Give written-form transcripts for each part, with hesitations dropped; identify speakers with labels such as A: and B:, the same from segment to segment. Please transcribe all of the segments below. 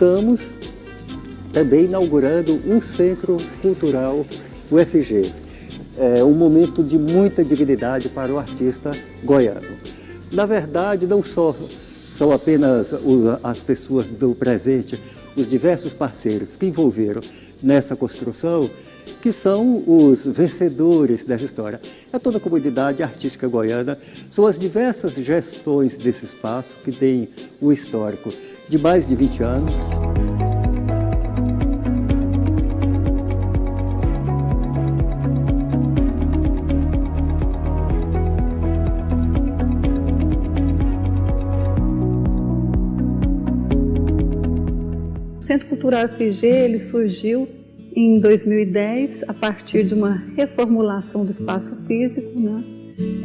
A: estamos também inaugurando um centro cultural UFG. É um momento de muita dignidade para o artista goiano. Na verdade, não são apenas as pessoas do presente, os diversos parceiros que envolveram nessa construção, que são os vencedores dessa história. É toda a comunidade artística goiana, são as diversas gestões desse espaço que tem um histórico de mais de 20 anos.
B: O Centro Cultural UFG, ele surgiu em 2010 a partir de uma reformulação do espaço físico, né?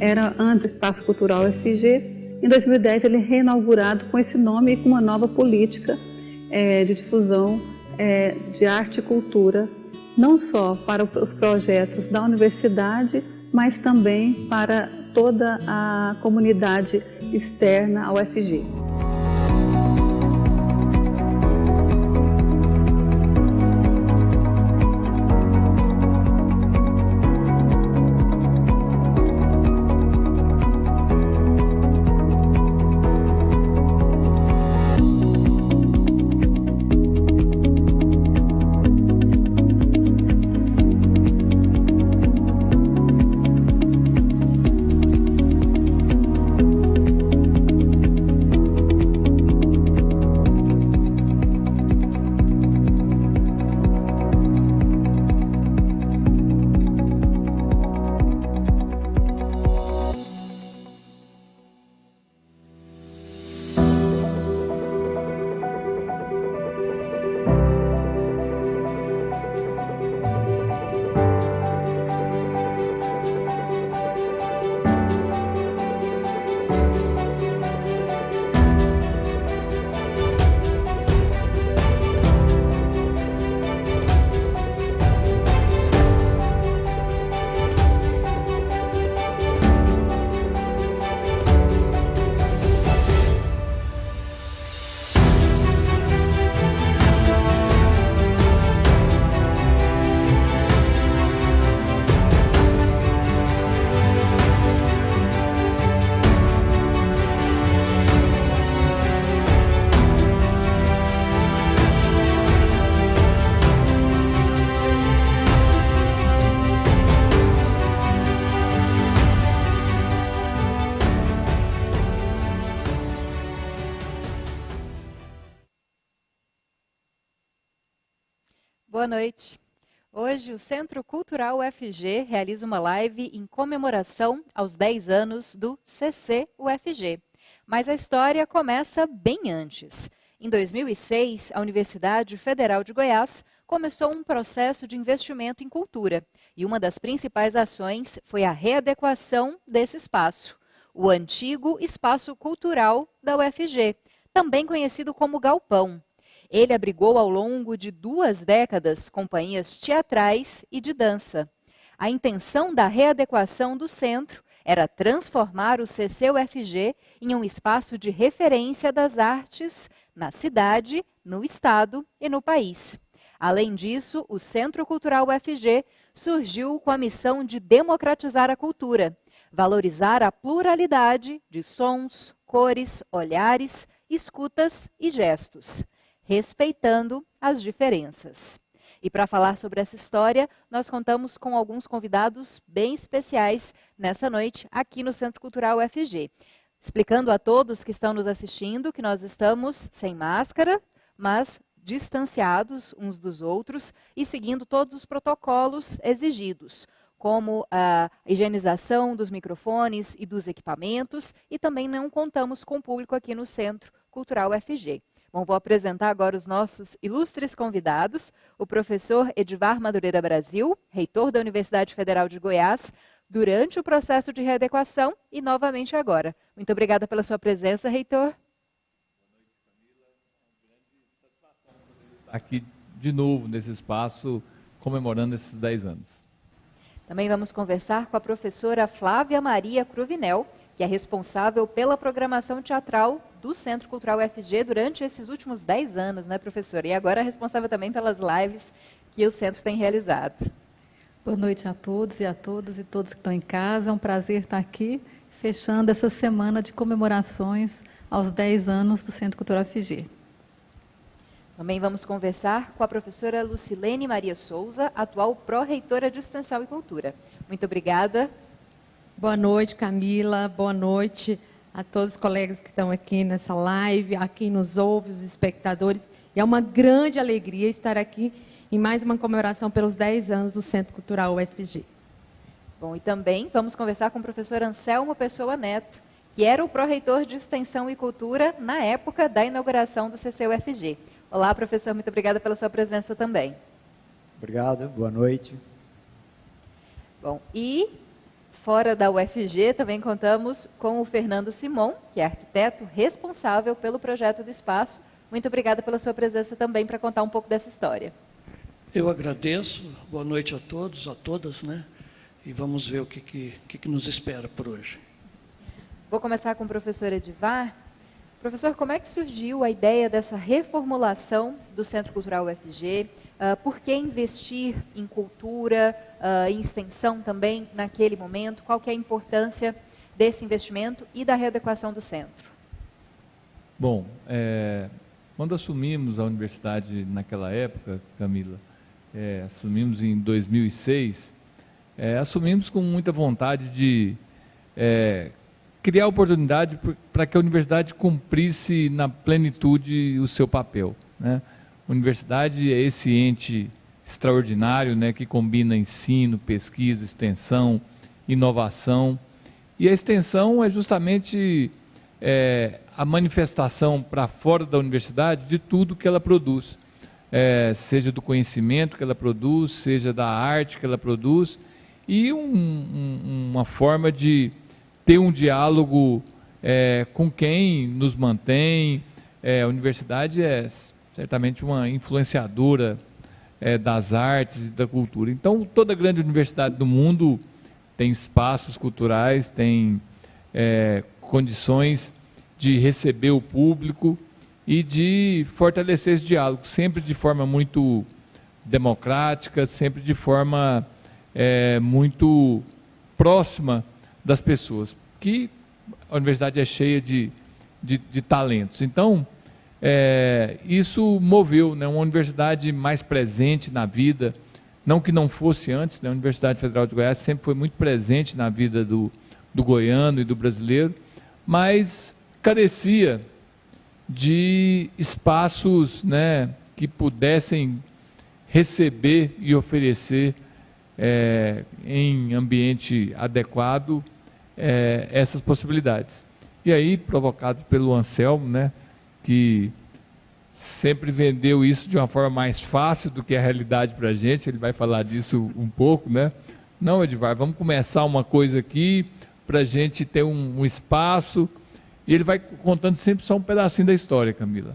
B: Era antes o Espaço Cultural UFG. Em 2010 ele é reinaugurado com esse nome e com uma nova política de difusão de arte e cultura, não só para os projetos da universidade, mas também para toda a comunidade externa ao UFG.
C: Boa noite. Hoje o Centro Cultural UFG realiza uma live em comemoração aos 10 anos do CC UFG. Mas a história começa bem antes. Em 2006, a Universidade Federal de Goiás começou um processo de investimento em cultura. E uma das principais ações foi a readequação desse espaço, o antigo Espaço Cultural da UFG, também conhecido como Galpão. Ele abrigou ao longo de 2 décadas companhias teatrais e de dança. A intenção da readequação do centro era transformar o CC-UFG em um espaço de referência das artes na cidade, no estado e no país. Além disso, o Centro Cultural UFG surgiu com a missão de democratizar a cultura, valorizar a pluralidade de sons, cores, olhares, escutas e gestos, respeitando as diferenças. E para falar sobre essa história, nós contamos com alguns convidados bem especiais nessa noite aqui no Centro Cultural UFG. Explicando a todos que estão nos assistindo que nós estamos sem máscara, mas distanciados uns dos outros e seguindo todos os protocolos exigidos, como a higienização dos microfones e dos equipamentos, e também não contamos com o público aqui no Centro Cultural UFG. Bom, vou apresentar agora os nossos ilustres convidados, o professor Edivar Madureira Brasil, reitor da Universidade Federal de Goiás, durante o processo de readequação e novamente agora. Muito obrigada pela sua presença, reitor.
D: Aqui de novo nesse espaço, comemorando esses 10 anos.
C: Também vamos conversar com a professora Flávia Maria Cruvinel, que é responsável pela programação teatral do Centro Cultural UFG durante esses últimos 10 anos, né, professora? E agora responsável também pelas lives que o centro tem realizado.
B: Boa noite a todos e a todas e todos que estão em casa. É um prazer estar aqui, fechando essa semana de comemorações aos 10 anos do Centro Cultural UFG.
C: Também vamos conversar com a professora Lucilene Maria Souza, atual pró-reitora de Extensão e Cultura. Muito obrigada.
E: Boa noite, Camila. Boa noite a todos os colegas que estão aqui nessa live, a quem nos ouve, os espectadores. E é uma grande alegria estar aqui em mais uma comemoração pelos 10 anos do Centro Cultural UFG.
C: Bom, e também vamos conversar com o professor Anselmo Pessoa Neto, que era o pró-reitor de Extensão e Cultura na época da inauguração do CCUFG. Olá, professor, muito obrigada pela sua presença também.
F: Obrigado, boa noite.
C: Bom, e fora da UFG também contamos com o Fernando Simon, que é arquiteto responsável pelo projeto do espaço. Muito obrigada pela sua presença também para contar um pouco dessa história.
G: Eu agradeço, boa noite a todos, a todas, né? E vamos ver o que nos espera por hoje.
C: Vou começar com o professor Edivar. Professor, como é que surgiu a ideia dessa reformulação do Centro Cultural UFG? Por que investir em cultura, em extensão também naquele momento? Qual que é a importância desse investimento e da readequação do centro?
D: Bom, quando assumimos a universidade naquela época, Camila, assumimos em 2006, assumimos com muita vontade de criar oportunidade para que a universidade cumprisse na plenitude o seu papel, né? A universidade é esse ente extraordinário, né, que combina ensino, pesquisa, extensão, inovação. E a extensão é justamente a manifestação para fora da universidade de tudo que ela produz, seja do conhecimento que ela produz, seja da arte que ela produz, e uma forma de ter um diálogo com quem nos mantém. A universidade é certamente uma influenciadora das artes e da cultura. Então, toda grande universidade do mundo tem espaços culturais, tem condições de receber o público e de fortalecer esse diálogo, sempre de forma muito democrática, sempre de forma muito próxima das pessoas, que a universidade é cheia de talentos. Então, isso moveu, né, uma universidade mais presente na vida, não que não fosse antes, né, a Universidade Federal de Goiás sempre foi muito presente na vida do goiano e do brasileiro, mas carecia de espaços, né, que pudessem receber e oferecer em ambiente adequado essas possibilidades. E aí, provocado pelo Anselmo, né, que sempre vendeu isso de uma forma mais fácil do que a realidade para a gente, ele vai falar disso um pouco, né? Não, Edivar, vamos começar uma coisa aqui para a gente ter um espaço, e ele vai contando sempre só um pedacinho da história, Camila.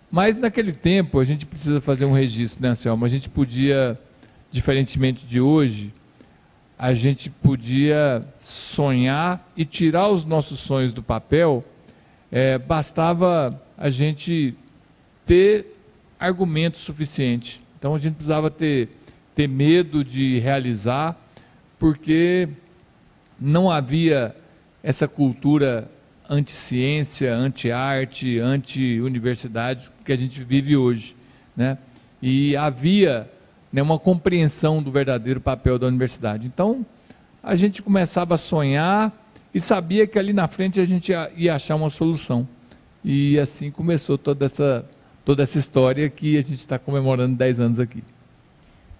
D: Mas naquele tempo, a gente precisa fazer um registro, né, Anselmo? A gente podia, diferentemente de hoje, a gente podia sonhar e tirar os nossos sonhos do papel, bastava a gente ter argumento suficiente. Então a gente precisava ter medo de realizar, porque não havia essa cultura anti-ciência, anti-arte, anti-universidade que a gente vive hoje, né? E havia, né, uma compreensão do verdadeiro papel da universidade. Então, a gente começava a sonhar e sabia que ali na frente a gente ia achar uma solução. E assim começou toda essa história que a gente está comemorando 10 anos aqui.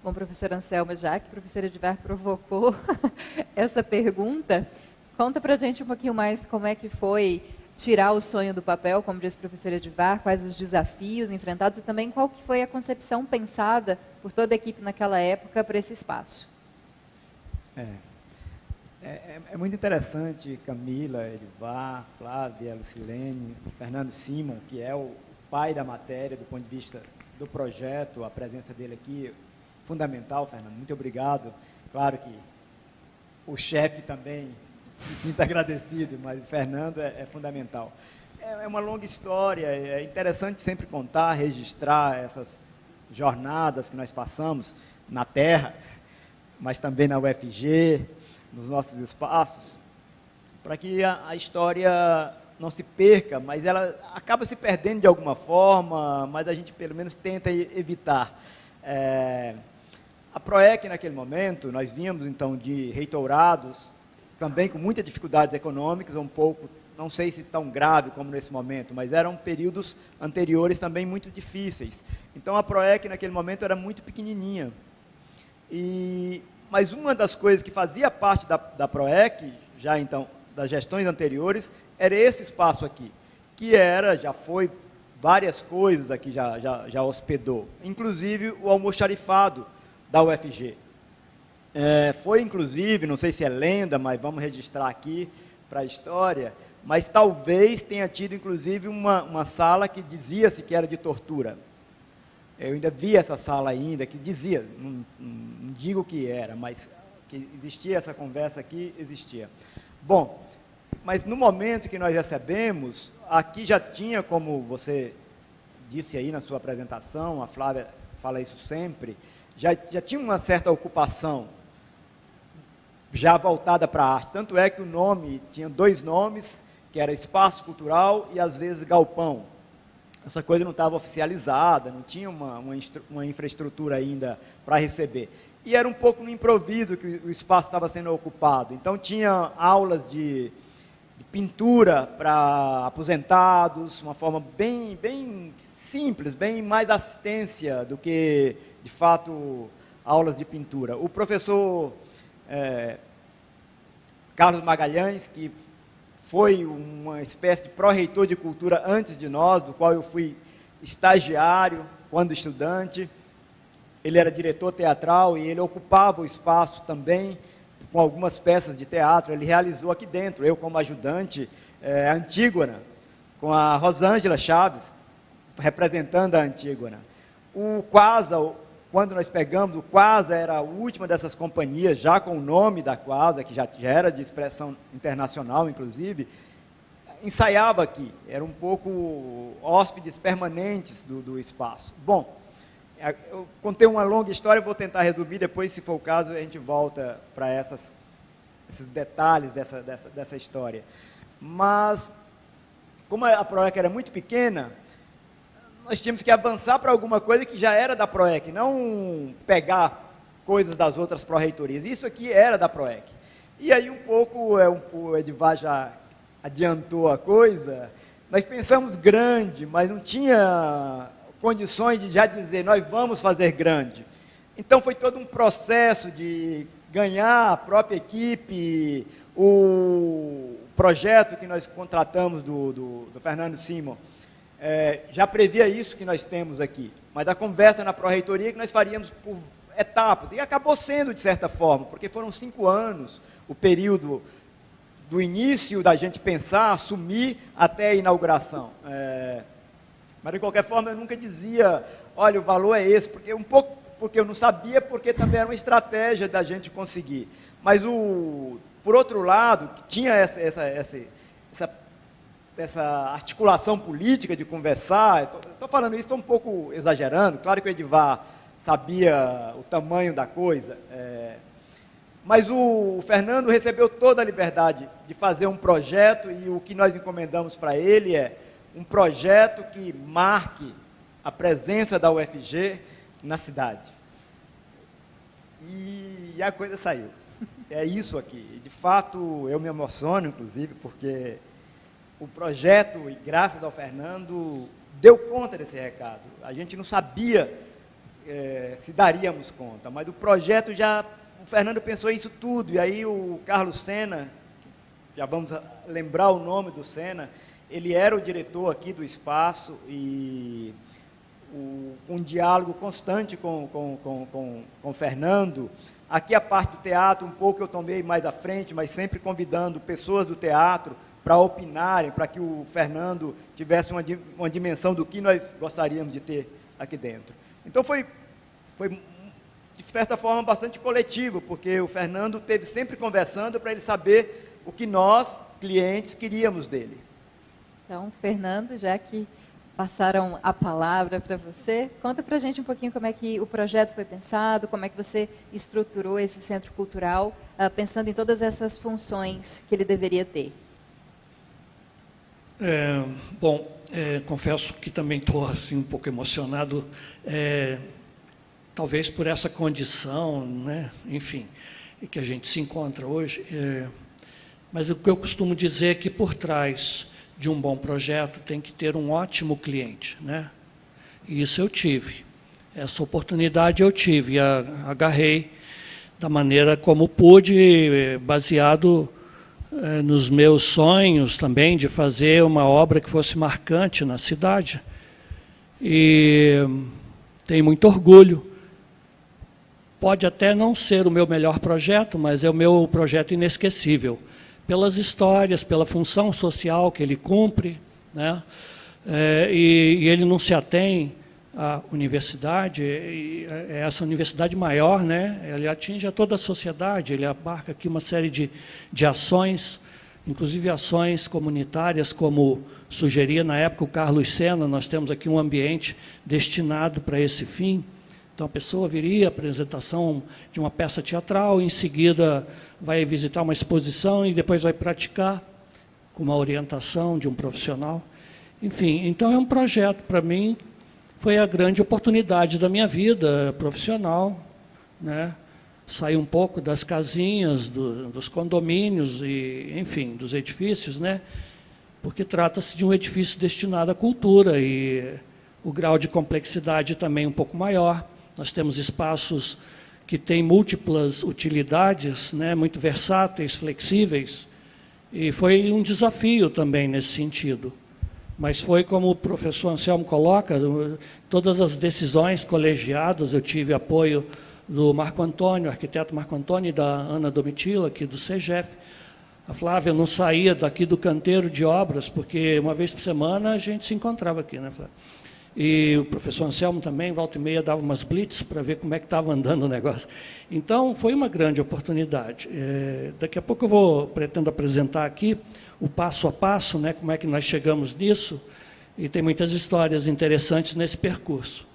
C: Bom, professor Anselmo, já que a professora Edivar provocou essa pergunta, conta para a gente um pouquinho mais como é que foi tirar o sonho do papel, como disse a professora Edivar, quais os desafios enfrentados e também qual que foi a concepção pensada por toda a equipe naquela época para esse espaço.
F: É muito interessante, Camila, Edivar, Flávia, Lucilene, Fernando Simon, que é o pai da matéria do ponto de vista do projeto, a presença dele aqui, fundamental, Fernando, muito obrigado. Claro que o chefe também se sinta agradecido, mas o Fernando é fundamental. É uma longa história, é interessante sempre contar, registrar essas jornadas que nós passamos na Terra, mas também na UFG, nos nossos espaços, para que a história não se perca, mas ela acaba se perdendo de alguma forma, mas a gente pelo menos tenta evitar. A PROEC, naquele momento, nós vínhamos então de reitorados, também com muitas dificuldades econômicas, um pouco, não sei se tão grave como nesse momento, mas eram períodos anteriores também muito difíceis. Então a PROEC naquele momento era muito pequenininha. Mas uma das coisas que fazia parte da PROEC, já então das gestões anteriores, era esse espaço aqui, que já foi várias coisas aqui, já hospedou, inclusive o almoxarifado da UFG. Foi inclusive, não sei se é lenda, mas vamos registrar aqui para a história, mas talvez tenha tido inclusive uma sala que dizia-se que era de tortura. Eu ainda vi essa sala ainda, que dizia, não digo que era, mas que existia essa conversa aqui, existia. Bom, mas no momento que nós recebemos, aqui já tinha, como você disse aí na sua apresentação, a Flávia fala isso sempre, já tinha uma certa ocupação, já voltada para a arte. Tanto é que o nome, tinha 2 nomes, que era Espaço Cultural e, às vezes, Galpão. Essa coisa não estava oficializada, não tinha uma infraestrutura ainda para receber. E era um pouco no improviso que o espaço estava sendo ocupado. Então, tinha aulas de pintura para aposentados, uma forma bem simples, bem mais assistência do que, de fato, aulas de pintura. O professor Carlos Magalhães, que foi uma espécie de pró-reitor de cultura antes de nós, do qual eu fui estagiário quando estudante. Ele era diretor teatral e ele ocupava o espaço também com algumas peças de teatro. Ele realizou aqui dentro, eu como ajudante, Antígona, com a Rosângela Chaves, representando a Antígona. O Quasa, quando nós pegamos, o Quasa era a última dessas companhias, já com o nome da Quasa, que já era de expressão internacional, inclusive, ensaiava aqui, era um pouco hóspedes permanentes do espaço. Bom, eu contei uma longa história, vou tentar resumir, depois, se for o caso, a gente volta para esses detalhes dessa história. Mas, como a PROEC era muito pequena, nós tínhamos que avançar para alguma coisa que já era da PROEC, não pegar coisas das outras pró-reitorias. Isso aqui era da PROEC. E aí um pouco, o Edivar já adiantou a coisa, nós pensamos grande, mas não tinha condições de já dizer, nós vamos fazer grande. Então foi todo um processo de ganhar a própria equipe, o projeto que nós contratamos do Fernando Simon, já previa isso que nós temos aqui, mas da conversa na pró-reitoria que nós faríamos por etapas, e acabou sendo de certa forma, porque foram 5 anos o período do início da gente pensar, assumir, até a inauguração. Mas de qualquer forma eu nunca dizia, olha, o valor é esse, porque eu não sabia, porque também era uma estratégia da gente conseguir. Mas por outro lado, que tinha essa articulação política de conversar, estou falando isso, estou um pouco exagerando, claro que o Edivar sabia o tamanho da coisa, mas o Fernando recebeu toda a liberdade de fazer um projeto, e o que nós encomendamos para ele é um projeto que marque a presença da UFG na cidade. E a coisa saiu. É isso aqui. De fato, eu me emociono, inclusive, porque o projeto, e graças ao Fernando, deu conta desse recado. A gente não sabia se daríamos conta, mas o projeto o Fernando pensou isso tudo, e aí o Carlos Sena, já vamos lembrar o nome do Sena, ele era o diretor aqui do espaço, e um diálogo constante com o Fernando. Aqui a parte do teatro, um pouco eu tomei mais à frente, mas sempre convidando pessoas do teatro para opinarem, para que o Fernando tivesse uma dimensão do que nós gostaríamos de ter aqui dentro. Então foi de certa forma, bastante coletivo, porque o Fernando esteve sempre conversando para ele saber o que nós, clientes, queríamos dele.
C: Então, Fernando, já que passaram a palavra para você, conta para a gente um pouquinho como é que o projeto foi pensado, como é que você estruturou esse centro cultural, pensando em todas essas funções que ele deveria ter.
G: Confesso que também estou assim, um pouco emocionado, talvez por essa condição, né? Enfim, que a gente se encontra hoje. Mas o que eu costumo dizer é que por trás de um bom projeto tem que ter um ótimo cliente, né? E isso eu tive. Essa oportunidade eu tive, agarrei da maneira como pude, baseado nos meus sonhos também de fazer uma obra que fosse marcante na cidade. E tenho muito orgulho. Pode até não ser o meu melhor projeto, mas é o meu projeto inesquecível. Pelas histórias, pela função social que ele cumpre, né? E ele não se atém à universidade, essa universidade maior, né? Ele atinge a toda a sociedade, ele abarca aqui uma série de ações, inclusive ações comunitárias, como sugeria na época o Carlos Sena. Nós temos aqui um ambiente destinado para esse fim. Então, a pessoa viria à apresentação de uma peça teatral, em seguida vai visitar uma exposição e depois vai praticar com uma orientação de um profissional. Enfim, então é um projeto, para mim, foi a grande oportunidade da minha vida profissional, né? Sair um pouco das casinhas, dos condomínios, e, enfim, dos edifícios, né? Porque trata-se de um edifício destinado à cultura e o grau de complexidade também um pouco maior. Nós temos espaços que têm múltiplas utilidades, né, muito versáteis, flexíveis, e foi um desafio também nesse sentido. Mas foi como o professor Anselmo coloca, todas as decisões colegiadas, eu tive apoio do Marco Antônio, arquiteto Marco Antônio, e da Ana Domitila, aqui do CEGEF. A Flávia não saía daqui do canteiro de obras, porque uma vez por semana a gente se encontrava aqui, né, Flávia? E o professor Anselmo também, volta e meia, dava umas blitz para ver como é que estava andando o negócio. Então, foi uma grande oportunidade. Daqui a pouco eu pretendo apresentar aqui o passo a passo, né, como é que nós chegamos nisso, e tem muitas histórias interessantes nesse percurso.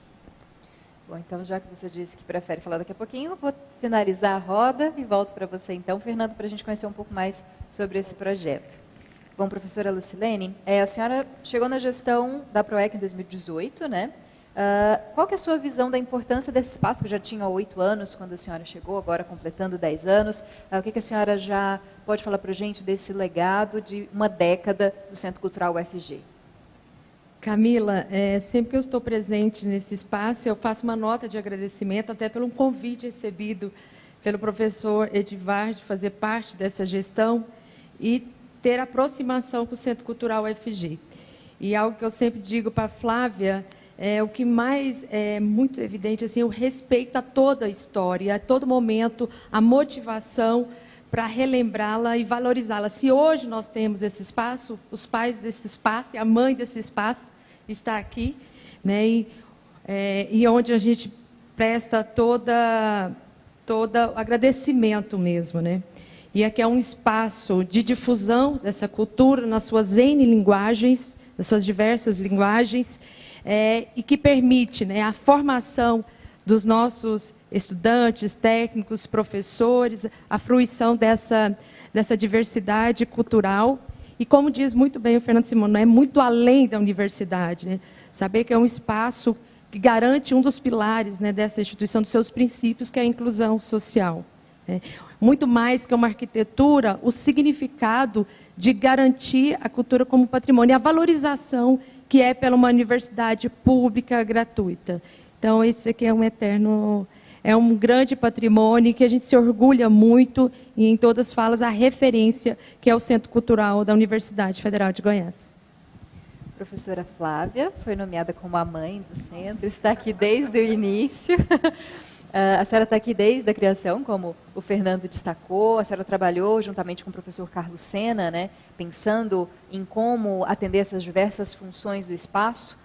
C: Bom, então, já que você disse que prefere falar daqui a pouquinho, eu vou finalizar a roda e volto para você, então, Fernando, para a gente conhecer um pouco mais sobre esse projeto. Bom, professora Lucilene, a senhora chegou na gestão da PROEC em 2018, né? Qual que é a sua visão da importância desse espaço, que já tinha 8 anos quando a senhora chegou, agora completando 10 anos? O que a senhora já pode falar para a gente desse legado de uma década do Centro Cultural UFG?
E: Camila, sempre que eu estou presente nesse espaço, eu faço uma nota de agradecimento, até pelo convite recebido pelo professor Edivar de fazer parte dessa gestão e ter aproximação com o Centro Cultural UFG. E algo que eu sempre digo para a Flávia, o que mais é muito evidente, assim, o respeito a toda a história, a todo momento, a motivação para relembrá-la e valorizá-la. Se hoje nós temos esse espaço, os pais desse espaço, e a mãe desse espaço está aqui, né, e onde a gente presta todo agradecimento mesmo, né? E aqui é um espaço de difusão dessa cultura nas suas N linguagens, nas suas diversas linguagens, e que permite, né, a formação dos nossos estudantes, técnicos, professores, a fruição dessa diversidade cultural. E como diz muito bem o Fernando Simões, é muito além da universidade, né? Saber que é um espaço que garante um dos pilares, né, dessa instituição, dos seus princípios, que é a inclusão social. Muito mais que uma arquitetura, o significado de garantir a cultura como patrimônio, e a valorização que é pela uma universidade pública gratuita. Então, esse aqui é um grande patrimônio que a gente se orgulha muito, e em todas as falas a referência que é o Centro Cultural da Universidade Federal de Goiás.
C: Professora Flávia foi nomeada como a mãe do centro, está aqui desde o início. A senhora está aqui desde a criação, como o Fernando destacou. A senhora trabalhou juntamente com o professor Carlos Sena, né, pensando em como atender essas diversas funções do espaço.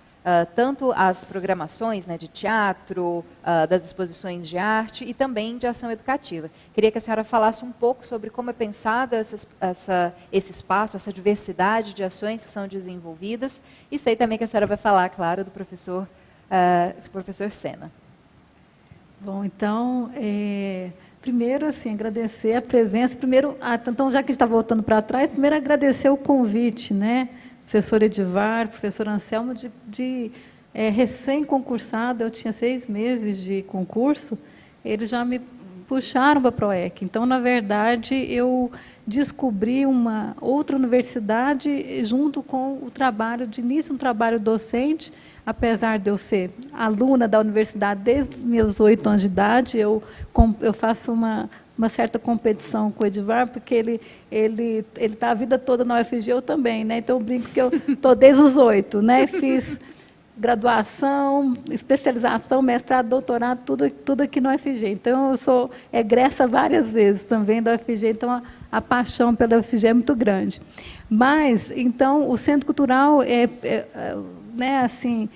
C: tanto as programações, né, de teatro, das exposições de arte e também de ação educativa. Queria que a senhora falasse um pouco sobre como é pensado esse espaço, essa diversidade de ações que são desenvolvidas, e sei também que a senhora vai falar, claro, do professor Sena.
B: Bom, então, primeiro, assim, agradecer a presença. Primeiro, então, já que a gente está voltando para trás, primeiro agradecer o convite, né? Professor Edivar, professor Anselmo, recém-concursado, eu tinha 6 meses de concurso, eles já me puxaram para a PROEC. Então, na verdade, eu descobri uma outra universidade junto com o trabalho, de início, um trabalho docente, apesar de eu ser aluna da universidade desde os meus 8 anos de idade, eu faço uma certa competição com o Edivar, porque ele está a vida toda na UFG, eu também, né? Então, eu brinco que eu estou desde os 8, né? Fiz graduação, especialização, mestrado, doutorado, tudo aqui na UFG. Então, eu sou egressa várias vezes também da UFG, então a paixão pela UFG é muito grande. Mas, então, o Centro Cultural, né, assim,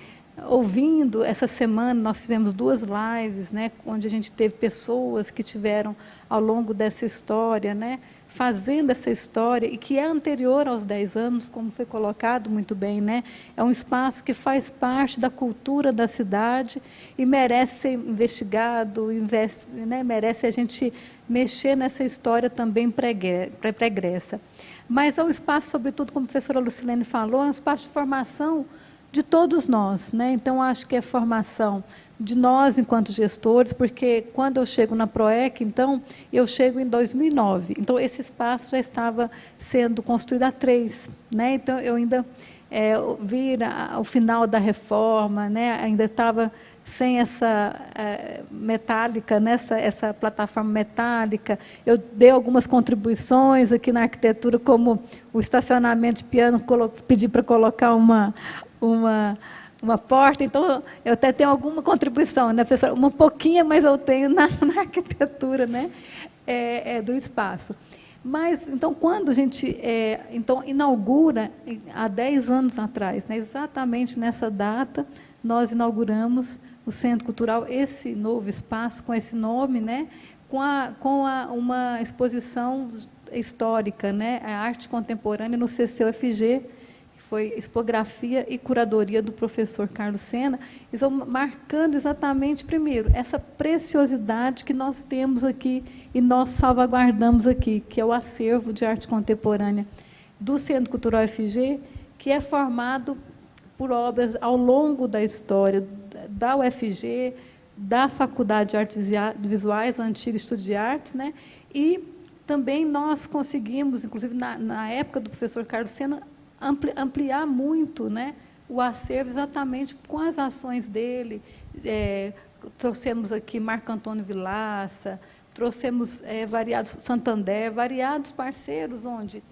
B: ouvindo, essa semana nós fizemos 2 lives, né, onde a gente teve pessoas que tiveram, ao longo dessa história, né, fazendo essa história, e que é anterior aos 10 anos, como foi colocado muito bem, né, é um espaço que faz parte da cultura da cidade e merece ser investigado, né, merece a gente mexer nessa história também pregressa. Mas é um espaço, sobretudo, como a professora Lucilene falou, é um espaço de formação de todos nós, né? Então, acho que é formação de nós, enquanto gestores, porque quando eu chego na PROEC, então, eu chego em 2009. Então, esse espaço já estava sendo construído há 3, né? Então, eu ainda vi o final da reforma, né? Ainda estava sem essa metálica, né? essa plataforma metálica. Eu dei algumas contribuições aqui na arquitetura, como o estacionamento de piano, pedi para colocar uma porta, então eu até tenho alguma contribuição, né, professora? Uma pouquinha, mas eu tenho na arquitetura, né, do espaço. Mas, então, quando a gente então, inaugura, há 10 anos atrás, né, exatamente nessa data, nós inauguramos o Centro Cultural, esse novo espaço, com esse nome, né, uma exposição histórica, né, a arte contemporânea no CCUFG, foi expografia e curadoria do professor Carlos Sena, estão marcando exatamente, primeiro, essa preciosidade que nós temos aqui e nós salvaguardamos aqui, que é o acervo de arte contemporânea do Centro Cultural UFG, que é formado por obras ao longo da história da UFG, da Faculdade de Artes Visuais, a antiga Estudo de Artes, né? E também nós conseguimos, inclusive na época do professor Carlos Sena, ampliar muito, né, o acervo exatamente com as ações dele. Trouxemos aqui Marco Antônio Vilaça, trouxemos variados Santander, variados parceiros, onde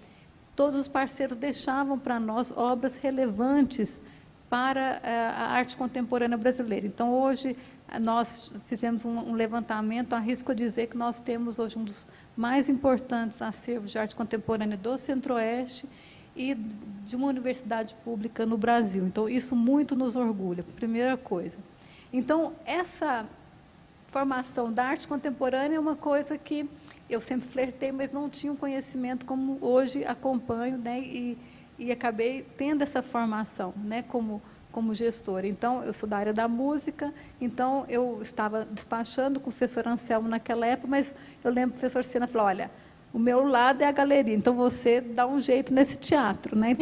B: todos os parceiros deixavam para nós obras relevantes para a arte contemporânea brasileira. Então, hoje, nós fizemos um levantamento, arrisco dizer que nós temos hoje um dos mais importantes acervos de arte contemporânea do Centro-Oeste e de uma universidade pública no Brasil. Então, isso muito nos orgulha, primeira coisa. Então, essa formação da arte contemporânea é uma coisa que eu sempre flertei, mas não tinha um conhecimento como hoje acompanho, né, e acabei tendo essa formação, né, como gestora. Então, eu sou da área da música, então eu estava despachando com o professor Anselmo naquela época, mas eu lembro que o professor Sena falou, olha, o meu lado é a galeria, então você dá um jeito nesse teatro, né?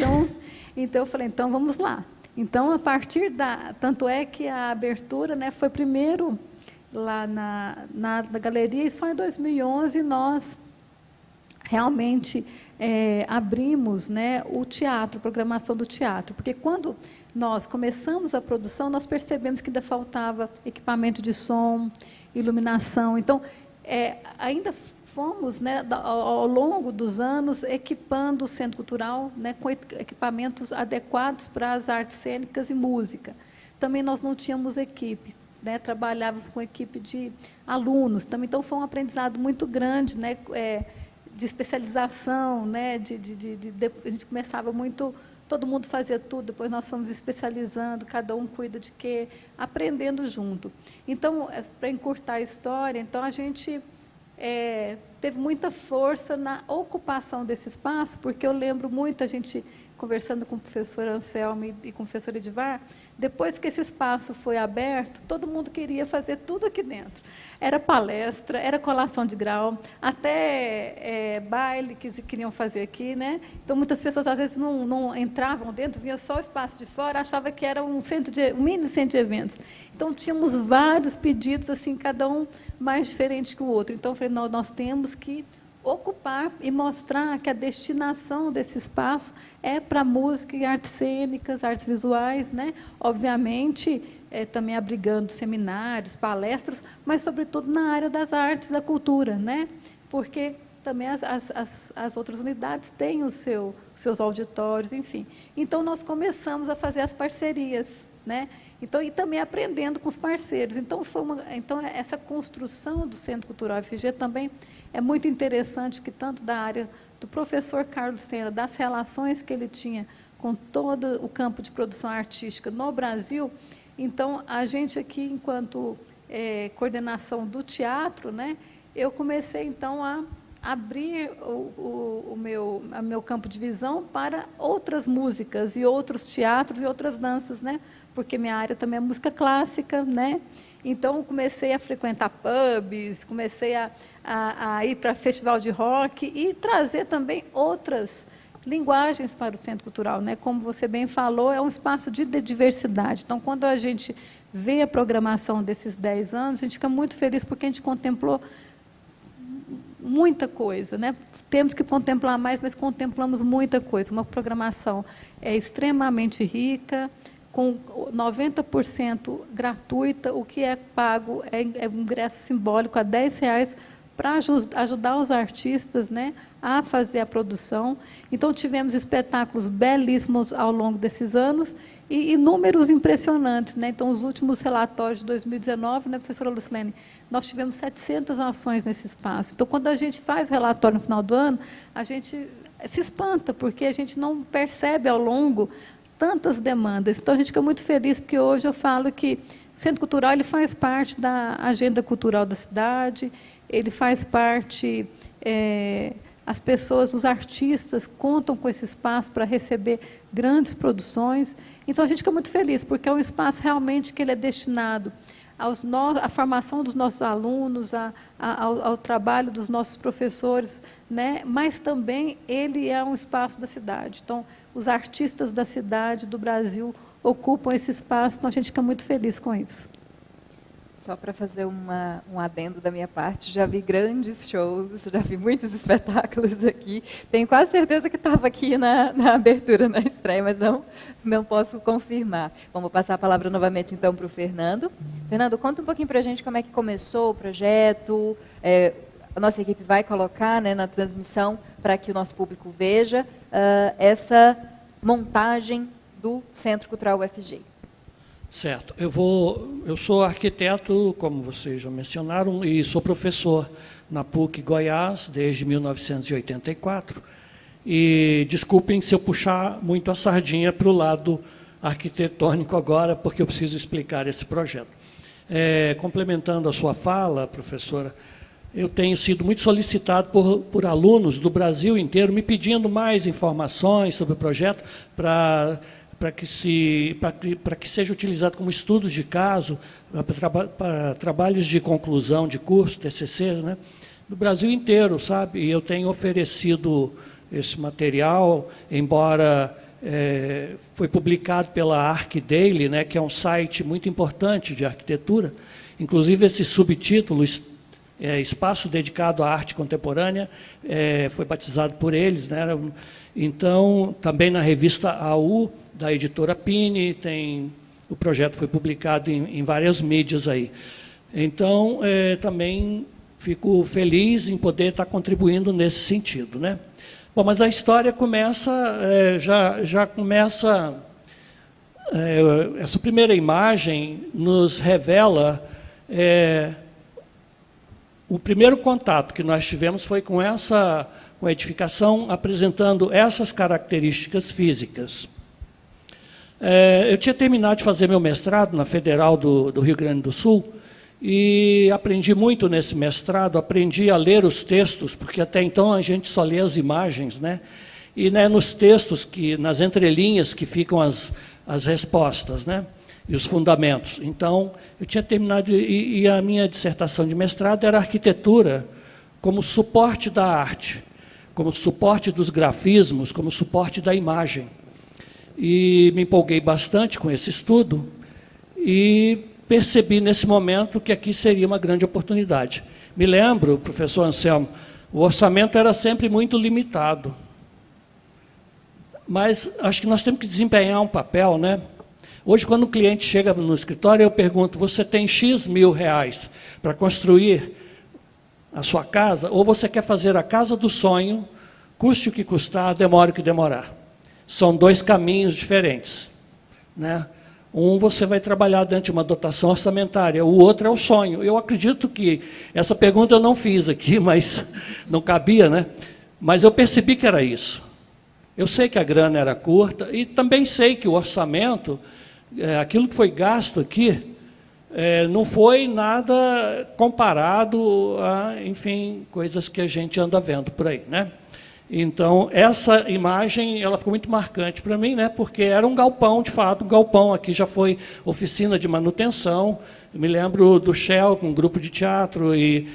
B: Então eu falei, então vamos lá. Então, a partir tanto é que a abertura, né, foi primeiro lá na galeria, e só em 2011 nós realmente abrimos, né, o teatro, a programação do teatro, porque quando nós começamos a produção, nós percebemos que ainda faltava equipamento de som, iluminação. Então, ainda fomos, né, ao longo dos anos, equipando o Centro Cultural, né, com equipamentos adequados para as artes cênicas e música. Também nós não tínhamos equipe, né, trabalhávamos com equipe de alunos. Também, então, foi um aprendizado muito grande, né, de especialização, né, a gente começava muito todo mundo fazia tudo, depois nós fomos especializando, cada um cuida de quê, aprendendo junto. Então, para encurtar a história, então a gente teve muita força na ocupação desse espaço, porque eu lembro muito a gente conversando com o professor Anselmo e com o professor Edivar, depois que esse espaço foi aberto, todo mundo queria fazer tudo aqui dentro. Era palestra, era colação de grau, até baile que queriam fazer aqui, né? Então, muitas pessoas, às vezes, não entravam dentro, vinha só o espaço de fora, achava que era um mini centro de eventos. Então, tínhamos vários pedidos, assim, cada um mais diferente que o outro. Então, eu falei, não, nós temos que ocupar e mostrar que a destinação desse espaço é para música e artes cênicas, artes visuais, né? Obviamente, também abrigando seminários, palestras, mas, sobretudo, na área das artes, da cultura, né? Porque também as outras unidades têm os seus auditórios, enfim. Então, nós começamos a fazer as parcerias, né? Então, e também aprendendo com os parceiros. Então, essa construção do Centro Cultural FG também é muito interessante, que tanto da área do professor Carlos Sena, das relações que ele tinha com todo o campo de produção artística no Brasil. Então, a gente aqui, enquanto coordenação do teatro, né, eu comecei, então, a abrir o meu campo de visão para outras músicas e outros teatros e outras danças, né, porque minha área também é música clássica, né. Então, comecei a frequentar pubs, comecei a ir para festival de rock e trazer também outras linguagens para o Centro Cultural, né? Como você bem falou, é um espaço de diversidade. Então, quando a gente vê a programação desses 10 anos, a gente fica muito feliz porque a gente contemplou muita coisa, né? Temos que contemplar mais, mas contemplamos muita coisa. Uma programação extremamente rica, com 90% gratuita, o que é pago é um ingresso simbólico a R$10 para ajudar os artistas, né, a fazer a produção. Então, tivemos espetáculos belíssimos ao longo desses anos e números impressionantes, né? Então, os últimos relatórios de 2019, né, professora Lucilene, nós tivemos 700 ações nesse espaço. Então, quando a gente faz o relatório no final do ano, a gente se espanta, porque a gente não percebe ao longo tantas demandas. Então, a gente fica muito feliz, porque hoje eu falo que o Centro Cultural ele faz parte da agenda cultural da cidade, ele faz parte, as pessoas, os artistas, contam com esse espaço para receber grandes produções. Então, a gente fica muito feliz, porque é um espaço realmente que ele é destinado à formação dos nossos alunos, ao trabalho dos nossos professores, né? Mas também ele é um espaço da cidade. Então, os artistas da cidade, do Brasil, ocupam esse espaço, então a gente fica muito feliz com isso.
C: Só para fazer um adendo da minha parte, já vi grandes shows, já vi muitos espetáculos aqui. Tenho quase certeza que estava aqui na abertura, na estreia, mas não posso confirmar. Vamos passar a palavra novamente, então, para o Fernando. Fernando, conta um pouquinho para a gente como é que começou o projeto. A nossa equipe vai colocar, né, na transmissão para que o nosso público veja essa montagem do Centro Cultural UFG.
G: Certo. Eu sou arquiteto, como vocês já mencionaram, e sou professor na PUC Goiás desde 1984. E desculpem se eu puxar muito a sardinha para o lado arquitetônico agora, porque eu preciso explicar esse projeto. Complementando a sua fala, professora, eu tenho sido muito solicitado por alunos do Brasil inteiro me pedindo mais informações sobre o projeto para que seja utilizado como estudos de caso, para trabalhos de conclusão de curso, TCC, né, do Brasil inteiro, sabe? E eu tenho oferecido esse material, embora foi publicado pela ArcDaily, né, que é um site muito importante de arquitetura. Inclusive, esse subtítulo, Espaço Dedicado à Arte Contemporânea, foi batizado por eles, né? Então, também na revista AU, da editora Pini, o projeto foi publicado em várias mídias aí. Então, também fico feliz em poder estar contribuindo nesse sentido, né? Bom, mas a história começa, já começa, essa primeira imagem nos revela o primeiro contato que nós tivemos foi com a edificação apresentando essas características físicas. Eu tinha terminado de fazer meu mestrado na Federal do Rio Grande do Sul e aprendi muito nesse mestrado, aprendi a ler os textos, porque até então a gente só lê as imagens, né? E né, nos textos, nas entrelinhas que ficam as respostas, né? E os fundamentos. Então, eu tinha terminado, e a minha dissertação de mestrado era arquitetura como suporte da arte, como suporte dos grafismos, como suporte da imagem. E me empolguei bastante com esse estudo e percebi nesse momento que aqui seria uma grande oportunidade. Me lembro, professor Anselmo, o orçamento era sempre muito limitado. Mas acho que nós temos que desempenhar um papel, né? Hoje, quando o cliente chega no escritório, eu pergunto, você tem X mil reais para construir a sua casa, ou você quer fazer a casa do sonho, custe o que custar, demore o que demorar? São dois caminhos diferentes, né? Um, você vai trabalhar dentro de uma dotação orçamentária, o outro é o sonho. Eu acredito que essa pergunta eu não fiz aqui, mas não cabia, né? Mas eu percebi que era isso. Eu sei que a grana era curta e também sei que o orçamento, aquilo que foi gasto aqui, não foi nada comparado a, enfim, coisas que a gente anda vendo por aí, né? Então, essa imagem, ela ficou muito marcante para mim, né? Porque era um galpão, de fato, um galpão. Aqui já foi oficina de manutenção. Eu me lembro do Shell, com um grupo de teatro, e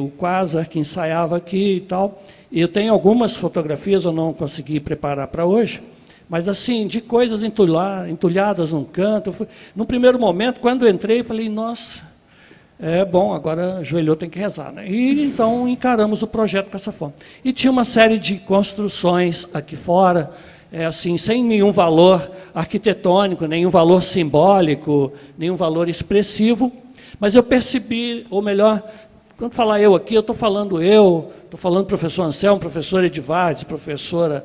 G: o Quasar, que ensaiava aqui e tal. E eu tenho algumas fotografias, eu não consegui preparar para hoje, mas assim, de coisas entulhadas num canto. No primeiro momento, quando eu entrei, eu falei, nossa... bom, agora ajoelhou, tem que rezar, né? E então encaramos o projeto com essa forma. E tinha uma série de construções aqui fora, assim, sem nenhum valor arquitetônico, nenhum valor simbólico, nenhum valor expressivo, mas eu percebi, ou melhor, quando falar eu aqui, eu estou falando professor Anselmo, professor Edivardes, professora...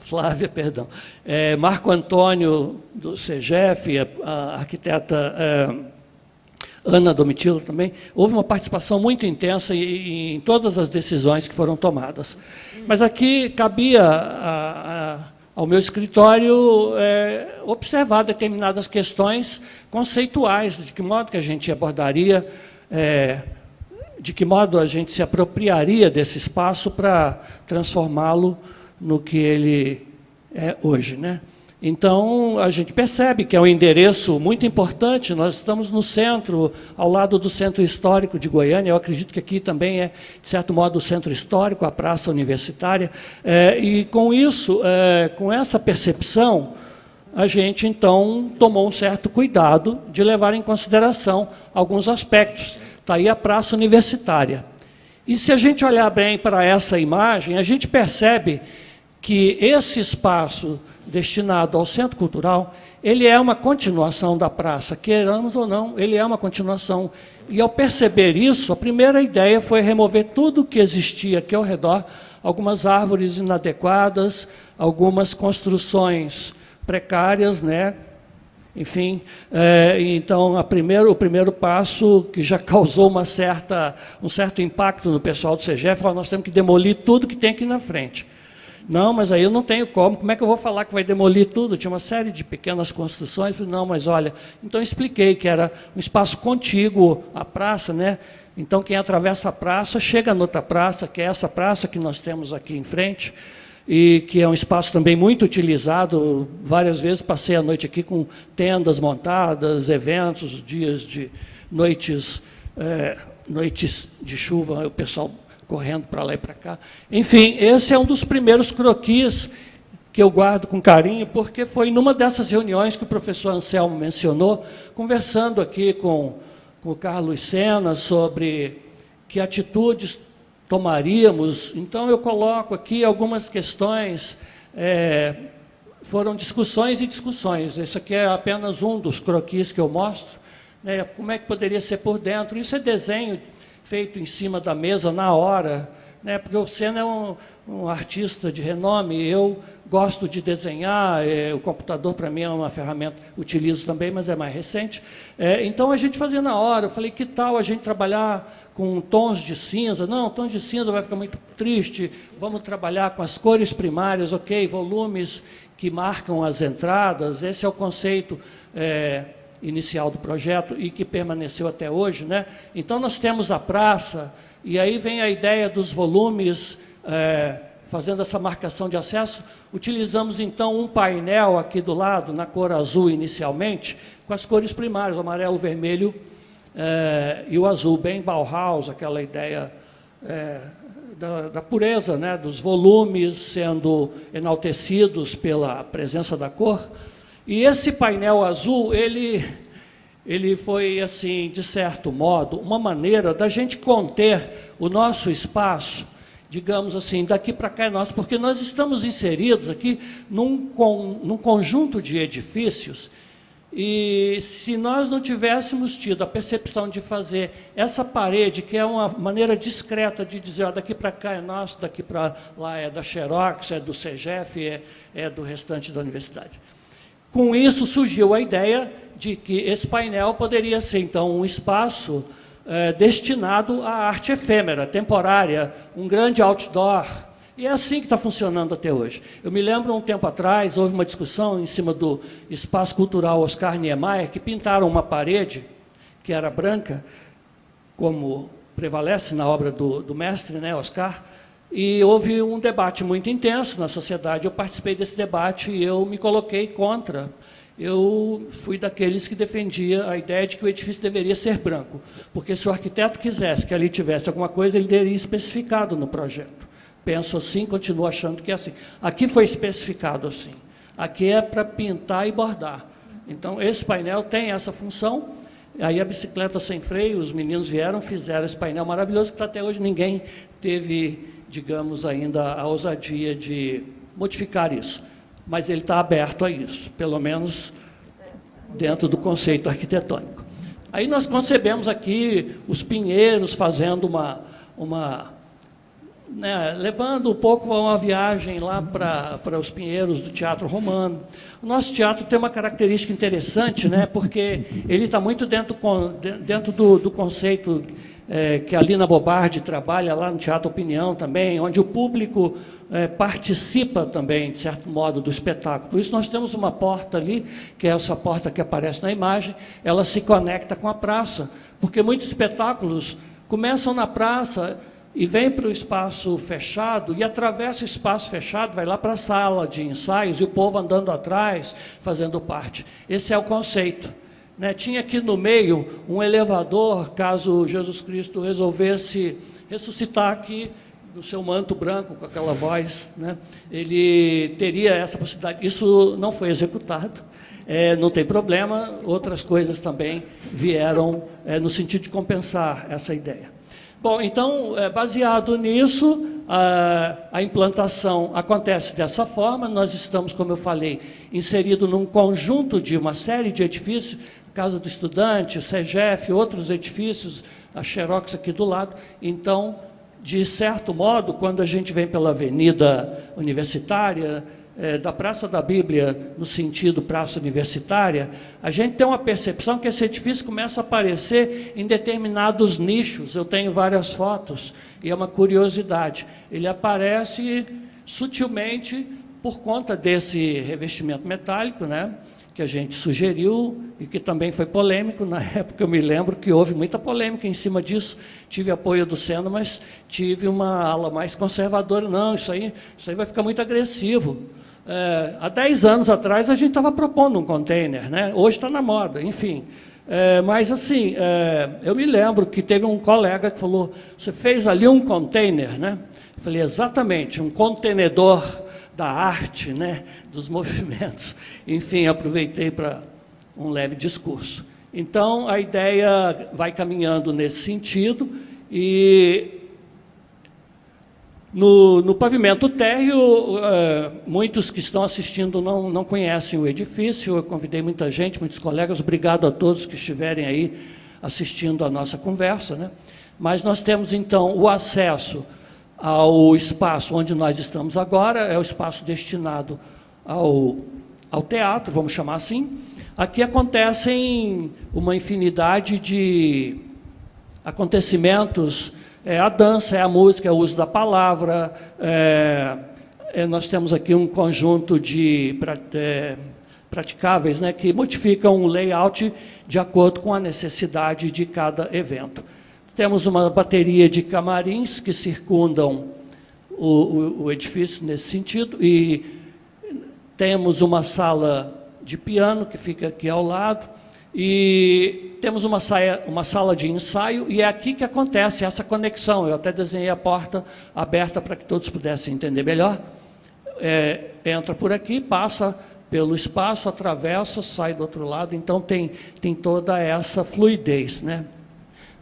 G: Flávia, perdão. Marco Antônio, do CEGEF, a arquiteta Ana Domitila também. Houve uma participação muito intensa em todas as decisões que foram tomadas. Mas aqui cabia ao meu escritório observar determinadas questões conceituais, de que modo que a gente abordaria, de que modo a gente se apropriaria desse espaço para transformá-lo no que ele é hoje, né? Então, a gente percebe que é um endereço muito importante. Nós estamos no centro, ao lado do Centro Histórico de Goiânia. Eu acredito que aqui também é, de certo modo, o Centro Histórico, a Praça Universitária. E com isso, com essa percepção, a gente, então, tomou um certo cuidado de levar em consideração alguns aspectos. Está aí a Praça Universitária. E se a gente olhar bem para essa imagem, a gente percebe que esse espaço destinado ao Centro Cultural, ele é uma continuação da praça, queiramos ou não, ele é uma continuação. E ao perceber isso, a primeira ideia foi remover tudo o que existia aqui ao redor, algumas árvores inadequadas, algumas construções precárias, né? Enfim, então o primeiro passo, que já causou um certo impacto no pessoal do CEGEF, nós temos que demolir tudo que tem aqui na frente. Não, mas aí eu não tenho como é que eu vou falar que vai demolir tudo? Tinha uma série de pequenas construções, não, mas olha, então expliquei que era um espaço contíguo à praça, né? Então quem atravessa a praça, chega noutra praça, que é essa praça que nós temos aqui em frente, e que é um espaço também muito utilizado, várias vezes passei a noite aqui com tendas montadas, eventos, dias de noites de chuva, o pessoal correndo para lá e para cá. Enfim, esse é um dos primeiros croquis que eu guardo com carinho, porque foi numa dessas reuniões que o professor Anselmo mencionou, conversando aqui com o Carlos Sena sobre que atitudes tomaríamos. Então, eu coloco aqui algumas questões, foram discussões e discussões. Esse aqui é apenas um dos croquis que eu mostro, né? Como é que poderia ser por dentro. Isso é desenho feito em cima da mesa na hora, né? Porque o Senna é um artista de renome, eu gosto de desenhar, o computador para mim é uma ferramenta, utilizo também, mas é mais recente. Então a gente fazia na hora, eu falei, que tal a gente trabalhar com tons de cinza? Não, tons de cinza vai ficar muito triste, vamos trabalhar com as cores primárias, ok, volumes que marcam as entradas, esse é o conceito inicial do projeto e que permaneceu até hoje, né? Então nós temos a praça, e aí vem a ideia dos volumes, fazendo essa marcação de acesso. Utilizamos então um painel aqui do lado, na cor azul inicialmente, com as cores primárias, o amarelo, o vermelho e o azul, bem Bauhaus, aquela ideia da pureza, né? Dos volumes sendo enaltecidos pela presença da cor. E esse painel azul, ele foi, assim, de certo modo, uma maneira da gente conter o nosso espaço, digamos assim, daqui para cá é nosso, porque nós estamos inseridos aqui num conjunto de edifícios, e se nós não tivéssemos tido a percepção de fazer essa parede, que é uma maneira discreta de dizer, ó, daqui para cá é nosso, daqui para lá é da Xerox, é do CEGEF, é do restante da universidade. Com isso surgiu a ideia de que esse painel poderia ser, então, um espaço destinado à arte efêmera, temporária, um grande outdoor. E é assim que está funcionando até hoje. Eu me lembro, um tempo atrás, houve uma discussão em cima do Espaço Cultural Oscar Niemeyer, que pintaram uma parede, que era branca, como prevalece na obra do mestre, né, Oscar, e houve um debate muito intenso na sociedade. Eu participei desse debate e eu me coloquei contra. Eu fui daqueles que defendia a ideia de que o edifício deveria ser branco, porque se o arquiteto quisesse que ali tivesse alguma coisa, ele teria especificado no projeto. Penso assim, continuo achando que é assim. Aqui foi especificado assim. Aqui é para pintar e bordar. Então, esse painel tem essa função. Aí a bicicleta sem freio, os meninos vieram, fizeram esse painel maravilhoso, que até hoje ninguém teve, digamos, ainda a ousadia de modificar isso. Mas ele está aberto a isso, pelo menos dentro do conceito arquitetônico. Aí nós concebemos aqui os pinheiros fazendo levando um pouco a uma viagem lá para os pinheiros do Teatro Romano. O nosso teatro tem uma característica interessante, né, porque ele está muito dentro do conceito que a Lina Bobardi trabalha lá no Teatro Opinião também, onde o público participa também, de certo modo, do espetáculo. Por isso nós temos uma porta ali, que é essa porta que aparece na imagem, ela se conecta com a praça, porque muitos espetáculos começam na praça e vem para o espaço fechado, e atravessa o espaço fechado, vai lá para a sala de ensaios, e o povo andando atrás, fazendo parte. Esse é o conceito. Né? Tinha aqui no meio um elevador, caso Jesus Cristo resolvesse ressuscitar aqui, no seu manto branco, com aquela voz, né? Ele teria essa possibilidade. Isso não foi executado, não tem problema, outras coisas também vieram no sentido de compensar essa ideia. Bom, então, baseado nisso, a implantação acontece dessa forma. Nós estamos, como eu falei, inserido num conjunto de uma série de edifícios, Casa do Estudante, o CEGEF, outros edifícios, a Xerox aqui do lado. Então, de certo modo, quando a gente vem pela Avenida Universitária, da Praça da Bíblia, no sentido Praça Universitária, a gente tem uma percepção que esse edifício começa a aparecer em determinados nichos. Eu tenho várias fotos, e é uma curiosidade. Ele aparece sutilmente por conta desse revestimento metálico, né, que a gente sugeriu e que também foi polêmico. Na época eu me lembro que houve muita polêmica em cima disso. Tive apoio do Senna, mas tive uma ala mais conservadora. Não, isso aí vai ficar muito agressivo. Há 10 anos atrás a gente estava propondo um container, né? Hoje está na moda, enfim. Mas assim, eu me lembro que teve um colega que falou, você fez ali um container, né? Eu falei, exatamente, um contenedor da arte, né, dos movimentos. Enfim, aproveitei para um leve discurso. Então, a ideia vai caminhando nesse sentido, e no pavimento térreo, muitos que estão assistindo não conhecem o edifício. Eu convidei muita gente, muitos colegas, obrigado a todos que estiverem aí assistindo a nossa conversa, né? Mas nós temos, então, o acesso ao espaço onde nós estamos agora, é o espaço destinado ao teatro, vamos chamar assim. Aqui acontecem uma infinidade de acontecimentos, a dança, a música, o uso da palavra, nós temos aqui um conjunto de praticáveis, né, que modificam o layout de acordo com a necessidade de cada evento. Temos uma bateria de camarins que circundam o edifício nesse sentido, e temos uma sala de piano que fica aqui ao lado, e temos uma sala de ensaio, e é aqui que acontece essa conexão. Eu até desenhei a porta aberta para que todos pudessem entender melhor. Entra por aqui, passa pelo espaço, atravessa, sai do outro lado, então tem toda essa fluidez, né?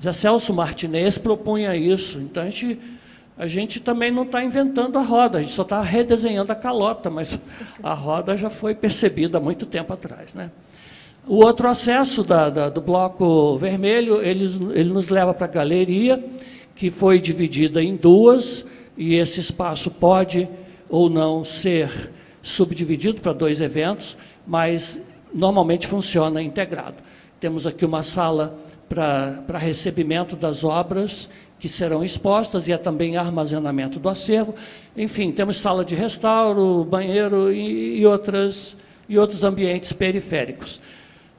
G: Zé Celso Martinez propunha isso, então a gente também não está inventando a roda, a gente só está redesenhando a calota, mas a roda já foi percebida há muito tempo atrás, né? O outro acesso do bloco vermelho, ele nos leva para a galeria, que foi dividida em duas, e esse espaço pode ou não ser subdividido para 2 eventos, mas normalmente funciona integrado. Temos aqui uma sala para recebimento das obras que serão expostas, e também armazenamento do acervo. Enfim, temos sala de restauro, banheiro e outros ambientes periféricos.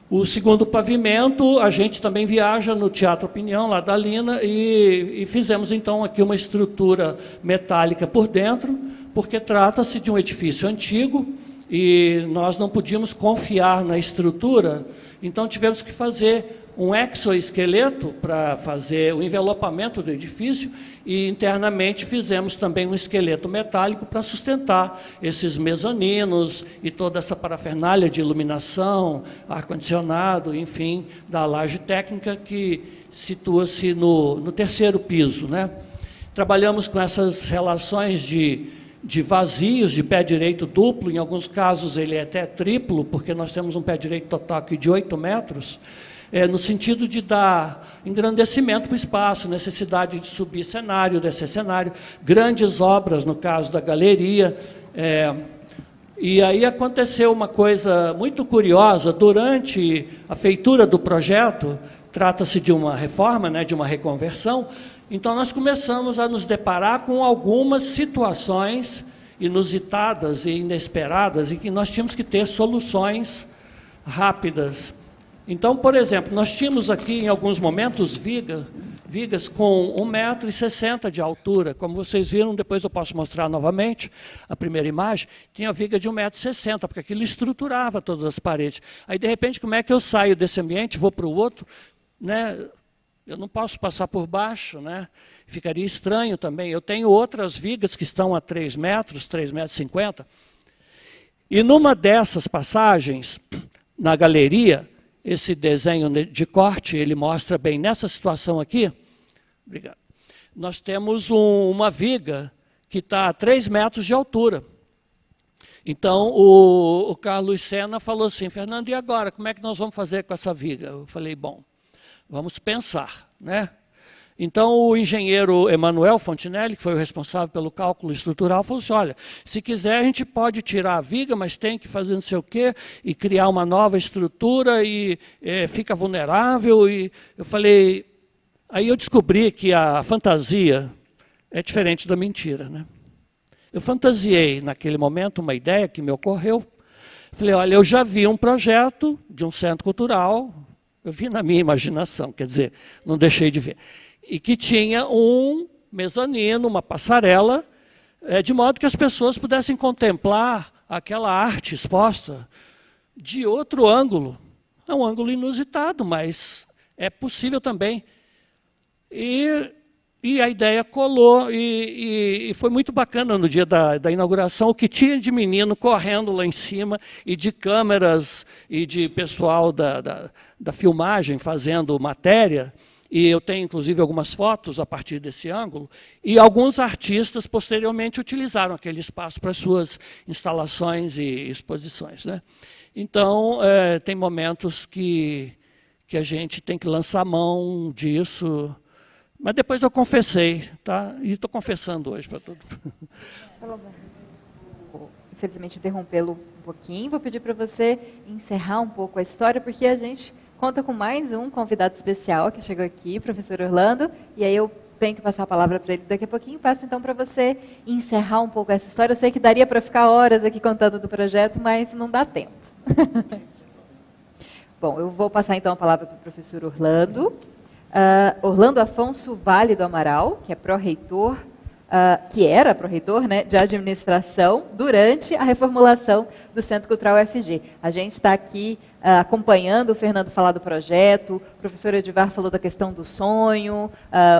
G: O segundo pavimento, a gente também viaja no Teatro Opinião, lá da Lina, e fizemos então aqui uma estrutura metálica por dentro, porque trata-se de um edifício antigo, e nós não podíamos confiar na estrutura, então tivemos que fazer um exoesqueleto para fazer o envelopamento do edifício, e internamente fizemos também um esqueleto metálico para sustentar esses mezaninos e toda essa parafernália de iluminação, ar-condicionado, enfim, da laje técnica que situa-se no 3º piso, né? Trabalhamos com essas relações de vazios, de pé direito duplo, em alguns casos ele é até triplo, porque nós temos um pé direito total aqui de 8 metros, no sentido de dar engrandecimento para o espaço, necessidade de subir cenário, descer cenário, grandes obras, no caso da galeria. E aí aconteceu uma coisa muito curiosa, durante a feitura do projeto, trata-se de uma reforma, né, de uma reconversão, então nós começamos a nos deparar com algumas situações inusitadas e inesperadas, e que nós tínhamos que ter soluções rápidas. Então, por exemplo, nós tínhamos aqui, em alguns momentos, vigas com 1,60 m de altura. Como vocês viram, depois eu posso mostrar novamente a primeira imagem, tinha viga de 1,60 m, porque aquilo estruturava todas as paredes. Aí, de repente, como é que eu saio desse ambiente, vou para o outro, né? Eu não posso passar por baixo, né? Ficaria estranho também. Eu tenho outras vigas que estão a 3 metros, 3,50 m. E numa dessas passagens, na galeria, esse desenho de corte, ele mostra bem nessa situação aqui. Obrigado. Nós temos uma viga que está a 3 metros de altura. Então, o Carlos Sena falou assim: Fernando, e agora? Como é que nós vamos fazer com essa viga? Eu falei, bom, vamos pensar, né? Então, o engenheiro Emanuel Fontinelli, que foi o responsável pelo cálculo estrutural, falou assim, olha, se quiser a gente pode tirar a viga, mas tem que fazer não sei o quê, e criar uma nova estrutura, e fica vulnerável. E eu falei, aí eu descobri que a fantasia é diferente da mentira, né? Eu fantasiei naquele momento uma ideia que me ocorreu. Falei, olha, eu já vi um projeto de um centro cultural, eu vi na minha imaginação, quer dizer, não deixei de ver, e que tinha um mezanino, uma passarela, de modo que as pessoas pudessem contemplar aquela arte exposta de outro ângulo. É um ângulo inusitado, mas é possível também. E a ideia colou, e foi muito bacana no dia da inauguração, o que tinha de menino correndo lá em cima, e de câmeras, e de pessoal da filmagem fazendo matéria. E eu tenho, inclusive, algumas fotos a partir desse ângulo, e alguns artistas, posteriormente, utilizaram aquele espaço para suas instalações e exposições, né? Então, tem momentos que a gente tem que lançar mão disso, Mas depois eu confessei, tá? E estou confessando hoje para todo mundo.
C: Infelizmente, interrompê-lo um pouquinho. Vou pedir para você encerrar um pouco a história, porque a gente conta com mais um convidado especial que chegou aqui, professor Orlando, e aí eu tenho que passar a palavra para ele daqui a pouquinho. Peço então para você encerrar um pouco essa história. Eu sei que daria para ficar horas aqui contando do projeto, mas não dá tempo. Bom, eu vou passar então a palavra para o professor Orlando. Orlando Afonso Vale do Amaral, que é pró-reitor, que era pró-reitor, né, de administração durante a reformulação do Centro Cultural UFG. A gente está aqui acompanhando o Fernando falar do projeto, o professor Edivar falou da questão do sonho,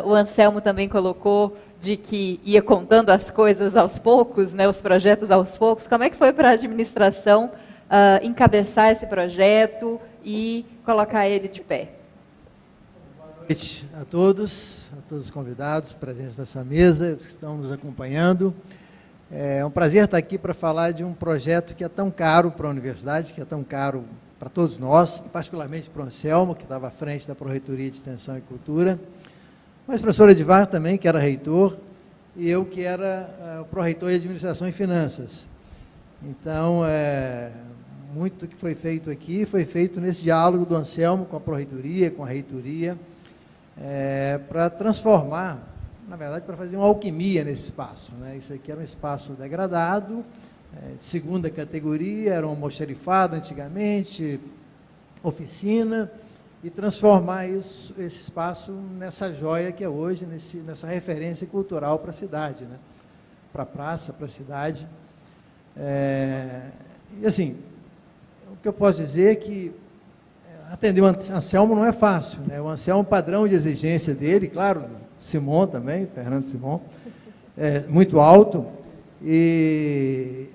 C: o Anselmo também colocou de que ia contando as coisas aos poucos, né, os projetos aos poucos. Como é que foi para a administração encabeçar esse projeto e colocar ele de pé?
H: Boa noite a todos os convidados presentes nessa mesa, que estão nos acompanhando. É um prazer estar aqui para falar de um projeto que é tão caro para a universidade, que é tão caro para todos nós, particularmente para o Anselmo, que estava à frente da Pró-Reitoria de Extensão e Cultura, mas o professor Edivar também, que era reitor, e eu que era o pró-reitor de Administração e Finanças. Então, muito que foi feito aqui foi feito nesse diálogo do Anselmo com a Pró-Reitoria, com a reitoria, para transformar, na verdade, para fazer uma alquimia nesse espaço, né? Isso aqui era um espaço degradado, de segunda categoria, era um almoxarifado antigamente, oficina, e transformar esse espaço nessa joia que é hoje, nessa referência cultural para a cidade, né? Para a praça, para a cidade. E assim, o que eu posso dizer é que atender o Anselmo não é fácil, né? O Anselmo, o padrão de exigência dele, claro, Simon também, Fernando Simon, muito alto,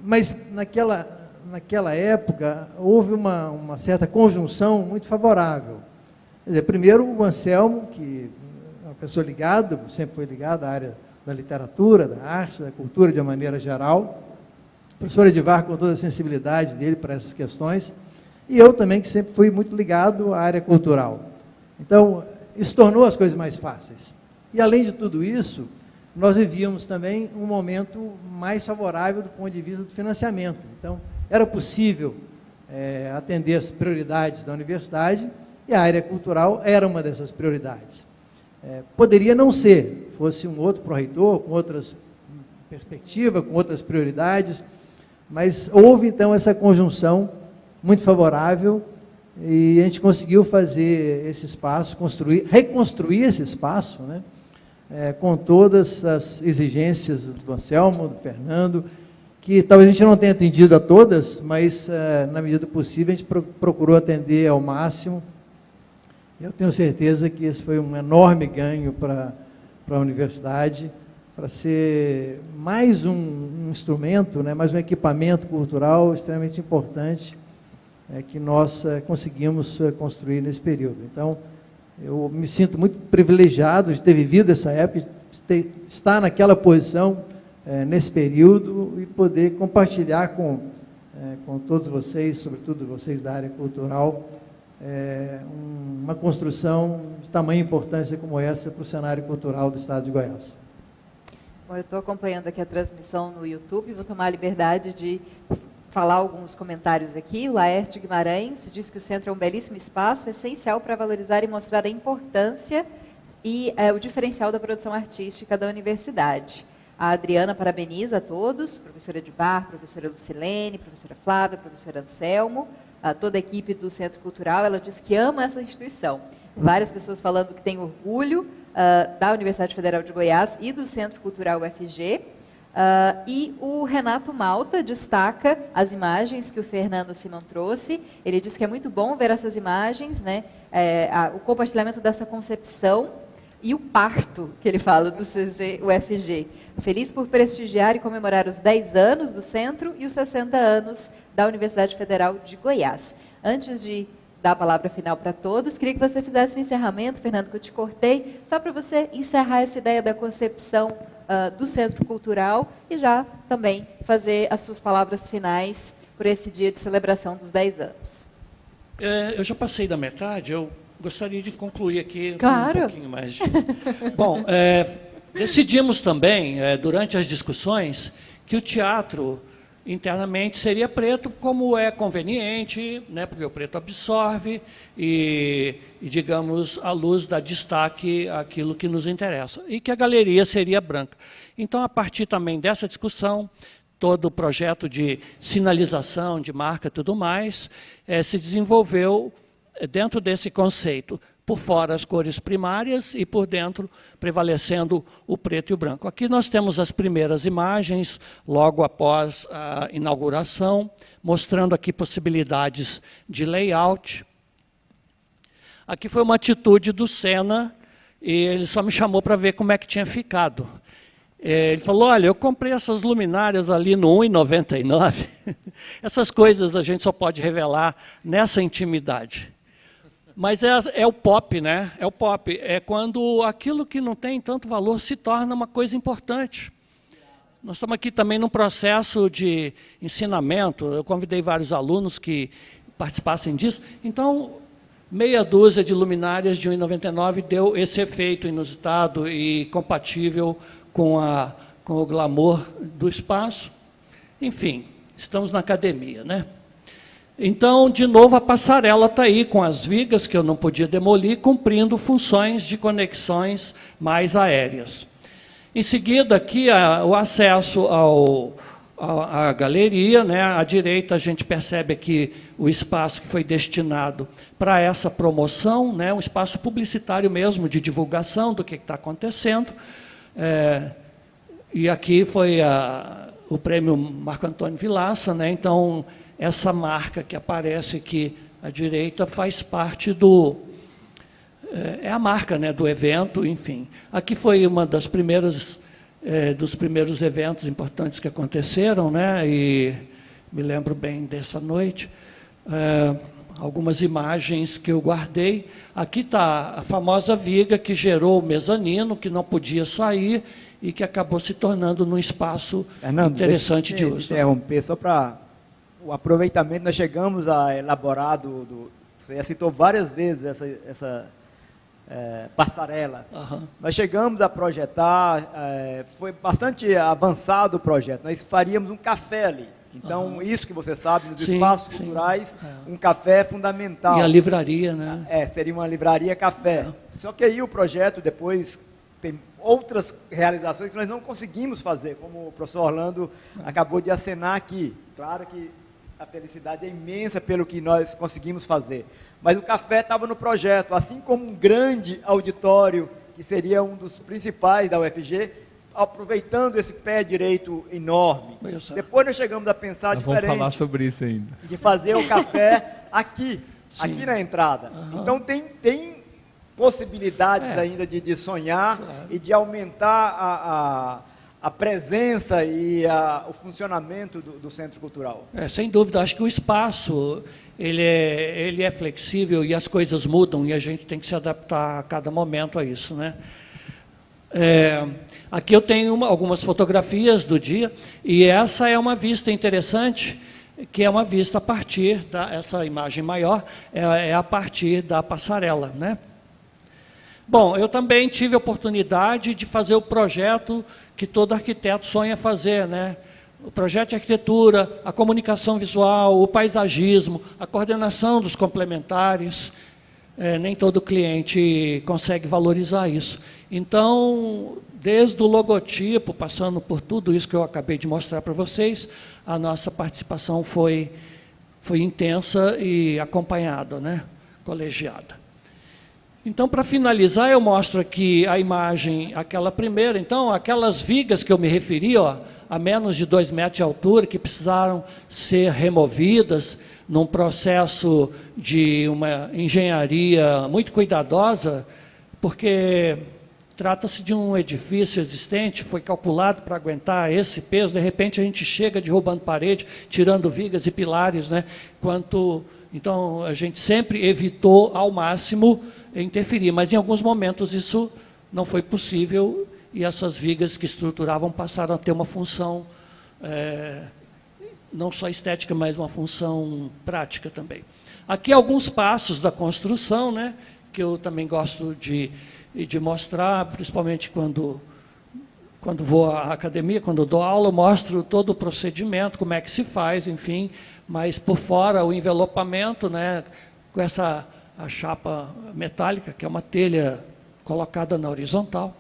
H: mas naquela época houve uma certa conjunção muito favorável. Quer dizer, primeiro o Anselmo, que é uma pessoa ligada, sempre foi ligado à área da literatura, da arte, da cultura de uma maneira geral, o professor Edivar com toda a sensibilidade dele para essas questões, e eu também, que sempre fui muito ligado à área cultural. Então, isso tornou as coisas mais fáceis. E, além de tudo isso, nós vivíamos também um momento mais favorável do ponto de vista do financiamento. Então, era possível atender as prioridades da universidade, e a área cultural era uma dessas prioridades. Poderia não ser, fosse um outro pró-reitor, com outras perspectivas, com outras prioridades, mas houve, então, essa conjunção muito favorável, e a gente conseguiu fazer esse espaço, reconstruir esse espaço, né, com todas as exigências do Anselmo, do Fernando, que talvez a gente não tenha atendido a todas, mas, na medida possível, a gente procurou atender ao máximo. Eu tenho certeza que esse foi um enorme ganho para a universidade, para ser mais um instrumento, né, mais um equipamento cultural extremamente importante que nós conseguimos construir nesse período. Então, eu me sinto muito privilegiado de ter vivido essa época, de estar naquela posição nesse período e poder compartilhar com todos vocês, sobretudo vocês da área cultural, uma construção de tamanha importância como essa para o cenário cultural do Estado de Goiás.
C: Bom, eu estou acompanhando aqui a transmissão no YouTube, vou tomar a liberdade de falar alguns comentários aqui. O Laerte Guimarães diz que o centro é um belíssimo espaço, essencial para valorizar e mostrar a importância e o diferencial da produção artística da universidade. A Adriana parabeniza a todos, professora Edivar, professora Lucilene, professora Flávia, professor Anselmo, toda a equipe do Centro Cultural. Ela diz que ama essa instituição. Várias pessoas falando que tem orgulho da Universidade Federal de Goiás e do Centro Cultural UFG. E o Renato Malta destaca as imagens que o Fernando Simon trouxe. Ele diz que é muito bom ver essas imagens, né? O compartilhamento dessa concepção e o parto, que ele fala, do CCUFG. Feliz por prestigiar e comemorar os 10 anos do centro e os 60 anos da Universidade Federal de Goiás. Antes de dar a palavra final para todos, queria que você fizesse um encerramento, Fernando, que eu te cortei, só para você encerrar essa ideia da concepção do Centro Cultural e já também fazer as suas palavras finais por esse dia de celebração dos 10 anos.
G: Eu já passei da metade, eu gostaria de concluir aqui
C: Claro.
G: um pouquinho mais. Bom, decidimos também, durante as discussões, que o teatro internamente seria preto, como é conveniente, né, porque o preto absorve e, digamos, a luz dá destaque àquilo que nos interessa, e que a galeria seria branca. Então, a partir também dessa discussão, todo o projeto de sinalização, de marca e tudo mais, se desenvolveu dentro desse conceito. Por fora as cores primárias e por dentro prevalecendo o preto e o branco. Aqui nós temos as primeiras imagens, logo após a inauguração, mostrando aqui possibilidades de layout. Aqui foi uma atitude do Senna, e ele só me chamou para ver como é que tinha ficado. Ele falou, olha, eu comprei essas luminárias ali no R$1,99. Essas coisas a gente só pode revelar nessa intimidade. Mas é o pop, né? É o pop. É quando aquilo que não tem tanto valor se torna uma coisa importante. Nós estamos aqui também num processo de ensinamento. Eu convidei vários alunos que participassem disso. Então, meia dúzia de luminárias de R$1,99 deu esse efeito inusitado e compatível com o glamour do espaço. Enfim, estamos na academia, né? Então, de novo, a passarela está aí com as vigas que eu não podia demolir, cumprindo funções de conexões mais aéreas. Em seguida, aqui, o acesso à galeria, né? À direita, a gente percebe aqui o espaço que foi destinado para essa promoção, né? Um espaço publicitário mesmo, de divulgação do que está acontecendo. E aqui foi o prêmio Marco Antônio Vilaça, né? Então, essa marca que aparece aqui à direita faz parte é a marca, né, do evento, enfim. Aqui foi uma das primeiras, dos primeiros eventos importantes que aconteceram, né, e me lembro bem dessa noite. Algumas imagens que eu guardei. Aqui está a famosa viga que gerou o mezanino, que não podia sair e que acabou se tornando num espaço interessante de uso.
F: Interromper, só para o aproveitamento, nós chegamos a elaborar, você já citou várias vezes essa passarela.
G: Uhum.
F: Nós chegamos a projetar, foi bastante avançado o projeto, nós faríamos um café ali. Então, isso que você sabe, nos espaços culturais, um café é fundamental.
G: E a livraria, né?
F: Seria uma livraria café. Só que aí o projeto depois tem outras realizações que nós não conseguimos fazer, como o professor Orlando acabou de acenar aqui. Claro que a felicidade é imensa pelo que nós conseguimos fazer. Mas o café estava no projeto, assim como um grande auditório, que seria um dos principais da UFG, aproveitando esse pé direito enorme. Depois nós chegamos a pensar diferente.
D: Vamos falar sobre isso ainda.
F: De fazer o café aqui na entrada.
G: Uhum.
F: Então tem possibilidades ainda de sonhar e de aumentar a presença e o funcionamento do Centro Cultural.
G: Sem dúvida, acho que o espaço ele é flexível e as coisas mudam e a gente tem que se adaptar a cada momento a isso, né? Aqui eu tenho algumas fotografias do dia e essa é uma vista interessante, que é uma vista a partir essa imagem maior é a partir da passarela, né? Bom, eu também tive a oportunidade de fazer o projeto que todo arquiteto sonha fazer, né? O projeto de arquitetura, a comunicação visual, o paisagismo, a coordenação dos complementares. Nem todo cliente consegue valorizar isso. Então, desde o logotipo, passando por tudo isso que eu acabei de mostrar para vocês, a nossa participação foi intensa e acompanhada, né? Colegiada. Então, para finalizar, eu mostro aqui a imagem, aquela primeira. Então, aquelas vigas que eu me referi, a menos de 2 metros de altura, que precisaram ser removidas num processo de uma engenharia muito cuidadosa, porque trata-se de um edifício existente, foi calculado para aguentar esse peso, de repente a gente chega derrubando parede, tirando vigas e pilares, né? Então, a gente sempre evitou ao máximo interferir, mas em alguns momentos isso não foi possível e essas vigas que estruturavam passaram a ter uma função, não só estética, mas uma função prática também. Aqui alguns passos da construção, né, porque eu também gosto de mostrar, principalmente quando vou à academia, quando dou aula, eu mostro todo o procedimento, como é que se faz, enfim, mas por fora o envelopamento, né, com a chapa metálica, que é uma telha colocada na horizontal.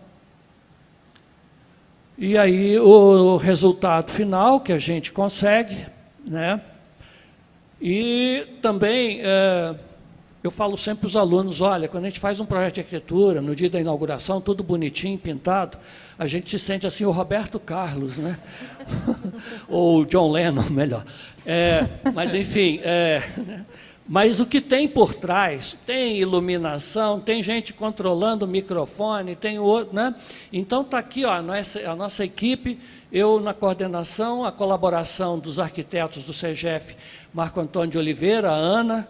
G: E aí o resultado final que a gente consegue, né? E também eu falo sempre para os alunos, olha, quando a gente faz um projeto de arquitetura, no dia da inauguração, tudo bonitinho, pintado, a gente se sente assim o Roberto Carlos, né? Ou John Lennon, melhor. Mas, enfim, mas o que tem por trás, tem iluminação, tem gente controlando o microfone, tem outro, né? Então, está aqui ó, a nossa equipe, eu na coordenação, a colaboração dos arquitetos do CEGEF, Marco Antônio de Oliveira, a Ana,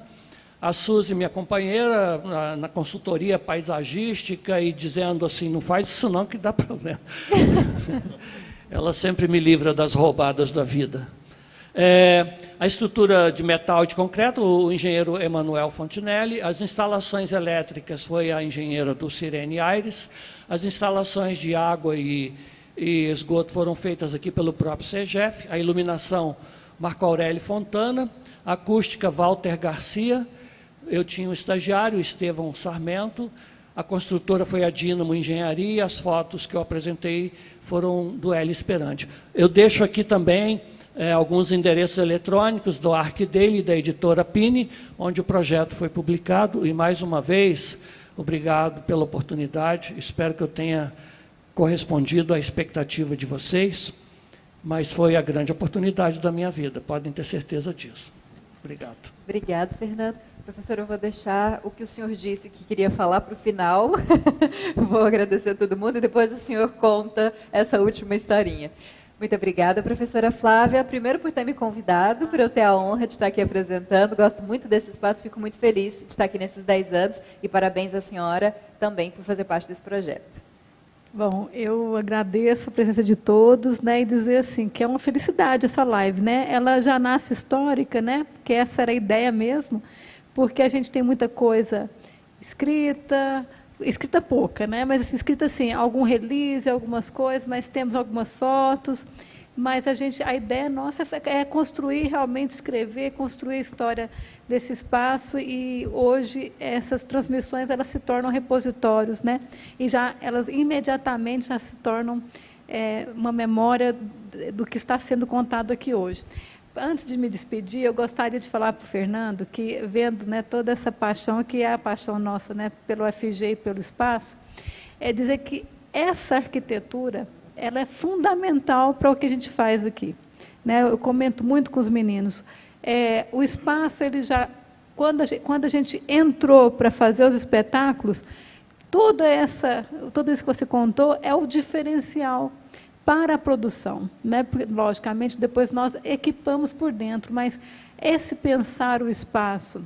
G: a Suzy, minha companheira, na consultoria paisagística, e dizendo assim, não faz isso não que dá problema. Ela sempre me livra das roubadas da vida. A estrutura de metal e de concreto, o engenheiro Emanuel Fontinelli. As instalações elétricas foi a engenheira Dulcirene Aires. As instalações de água e esgoto foram feitas aqui pelo próprio CEGEF. A iluminação, Marco Aurélio Fontana. A acústica, Walter Garcia. Eu tinha um estagiário, Estevão Sarmento. A construtora foi a Dínamo Engenharia. As fotos que eu apresentei foram do Hélio Esperante. Eu deixo aqui também alguns endereços eletrônicos do ArcDaily, da editora Pini, onde o projeto foi publicado. E, mais uma vez, obrigado pela oportunidade. Espero que eu tenha correspondido à expectativa de vocês, mas foi a grande oportunidade da minha vida, podem ter certeza disso. Obrigado.
C: Obrigado, Fernando. Professor, eu vou deixar o que o senhor disse que queria falar para o final. Vou agradecer a todo mundo e depois o senhor conta essa última historinha. Muito obrigada, professora Flávia, primeiro por ter me convidado, por eu ter a honra de estar aqui apresentando. Gosto muito desse espaço, fico muito feliz de estar aqui nesses 10 anos e parabéns à senhora também por fazer parte desse projeto.
B: Bom, eu agradeço a presença de todos, né, e dizer assim que é uma felicidade essa live, né? Ela já nasce histórica, né? Porque essa era a ideia mesmo, porque a gente tem muita coisa escrita pouca, né? Mas assim, escrita assim, algum release, algumas coisas, mas temos algumas fotos. Mas a ideia nossa é construir, realmente escrever, construir a história desse espaço, e hoje essas transmissões elas se tornam repositórios, né? E elas imediatamente já se tornam uma memória do que está sendo contado aqui hoje. Antes de me despedir, eu gostaria de falar para o Fernando que, vendo, né, toda essa paixão, que é a paixão nossa, né, pelo FG e pelo espaço, é dizer que essa arquitetura ela é fundamental para o que a gente faz aqui, né? Eu comento muito com os meninos. O espaço, ele já, quando a gente entrou para fazer os espetáculos, tudo isso que você contou é o diferencial para a produção, né? Porque, logicamente, depois nós equipamos por dentro, mas esse pensar o espaço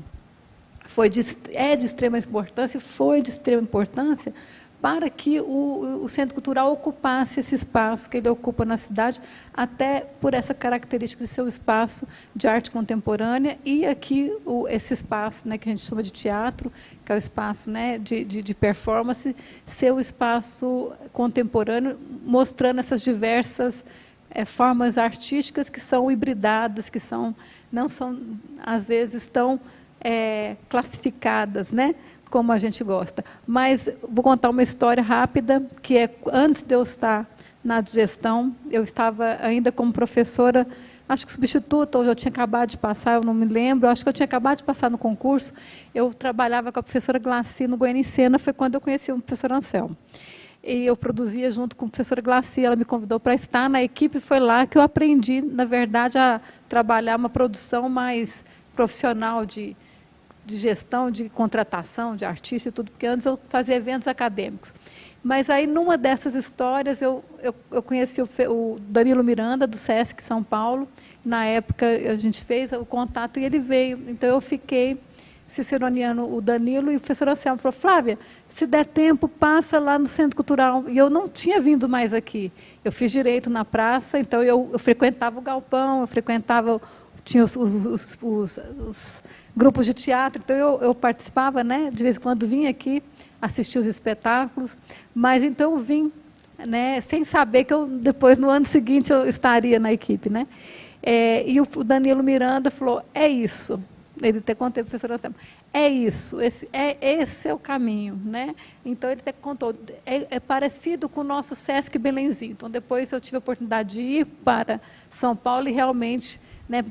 B: é de extrema importância, foi de extrema importância para que o Centro Cultural ocupasse esse espaço que ele ocupa na cidade, até por essa característica de ser um espaço de arte contemporânea, e aqui esse espaço, né, que a gente chama de teatro, que é o espaço, né, de performance, ser o espaço contemporâneo, mostrando essas diversas formas artísticas que são hibridadas, que não são, às vezes, tão classificadas, né, como a gente gosta. Mas vou contar uma história rápida, que é antes de eu estar na gestão, eu estava ainda como professora, acho que substituta, ou eu tinha acabado de passar, eu não me lembro, acho que eu tinha acabado de passar no concurso, eu trabalhava com a professora Glaci no Goiânia em Cena, foi quando eu conheci o professor Anselmo. E eu produzia junto com a professora Glaci, ela me convidou para estar na equipe, foi lá que eu aprendi, na verdade, a trabalhar uma produção mais profissional de gestão, de contratação, de artista e tudo, porque antes eu fazia eventos acadêmicos. Mas aí, numa dessas histórias, eu conheci o Danilo Miranda, do SESC São Paulo. Na época, a gente fez o contato e ele veio. Então, eu fiquei ciceroniano o Danilo, e o professor Anselmo falou: Flávia, se der tempo, passa lá no Centro Cultural. E eu não tinha vindo mais aqui. Eu fiz direito na praça, então eu frequentava o galpão, eu frequentava tinha os grupos de teatro, então eu participava, né, de vez em quando vinha aqui assistir os espetáculos, mas então eu vim, né, sem saber que depois, no ano seguinte, eu estaria na equipe, né? E o Danilo Miranda falou, é isso, ele até contei para a professora Anselmo, é isso, esse é o caminho, né? Então, ele até contou, é parecido com o nosso Sesc Belenzinho. Então, depois eu tive a oportunidade de ir para São Paulo e realmente, né,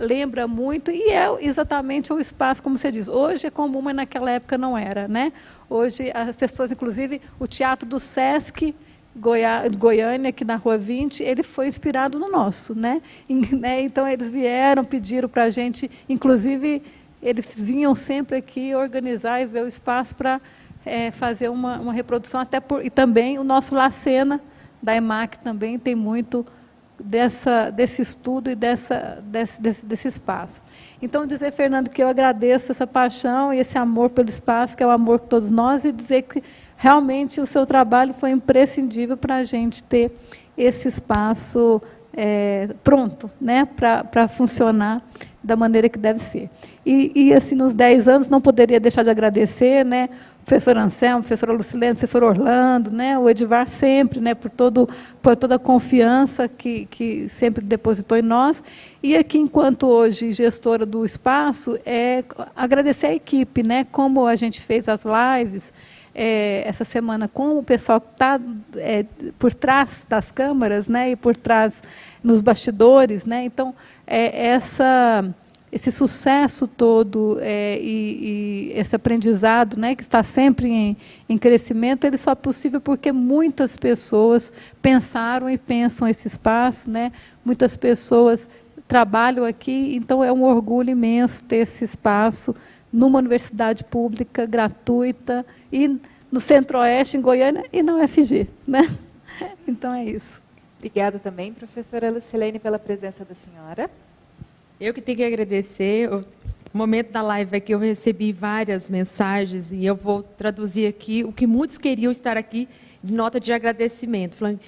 B: lembra muito, e é exatamente o espaço, como você diz, hoje é comum, mas naquela época não era, né? Hoje, as pessoas, inclusive, o Teatro do Sesc Goiânia, aqui na Rua 20, ele foi inspirado no nosso, né? Então, eles vieram, pediram para a gente, inclusive, eles vinham sempre aqui organizar e ver o espaço para fazer uma reprodução, e também o nosso La Cena, da EMAC, também tem muito desse estudo e desse espaço. Então, dizer, Fernando, que eu agradeço essa paixão e esse amor pelo espaço, que é o amor de todos nós, e dizer que realmente o seu trabalho foi imprescindível para a gente ter esse espaço pronto, né, para funcionar da maneira que deve ser. E assim, nos 10 anos, não poderia deixar de agradecer, né, o professor Anselmo, a professora Lucilene, o professor Orlando, né, o Edivar sempre, né, por toda a confiança que sempre depositou em nós. E aqui, enquanto hoje gestora do espaço, agradecer a equipe, né, como a gente fez as lives, essa semana com o pessoal que está por trás das câmaras, né, e por trás nos bastidores, né, então esse sucesso todo e esse aprendizado, né, que está sempre em crescimento, ele só é possível porque muitas pessoas pensaram e pensam esse espaço, né, muitas pessoas trabalham aqui, então é um orgulho imenso ter esse espaço numa universidade pública, gratuita, e no Centro-Oeste, em Goiânia, e na UFG, né? Então, é isso.
C: Obrigada também, professora Lucilene, pela presença da senhora.
E: Eu que tenho que agradecer. No momento da live aqui, eu recebi várias mensagens, e eu vou traduzir aqui o que muitos queriam estar aqui, de nota de agradecimento, falando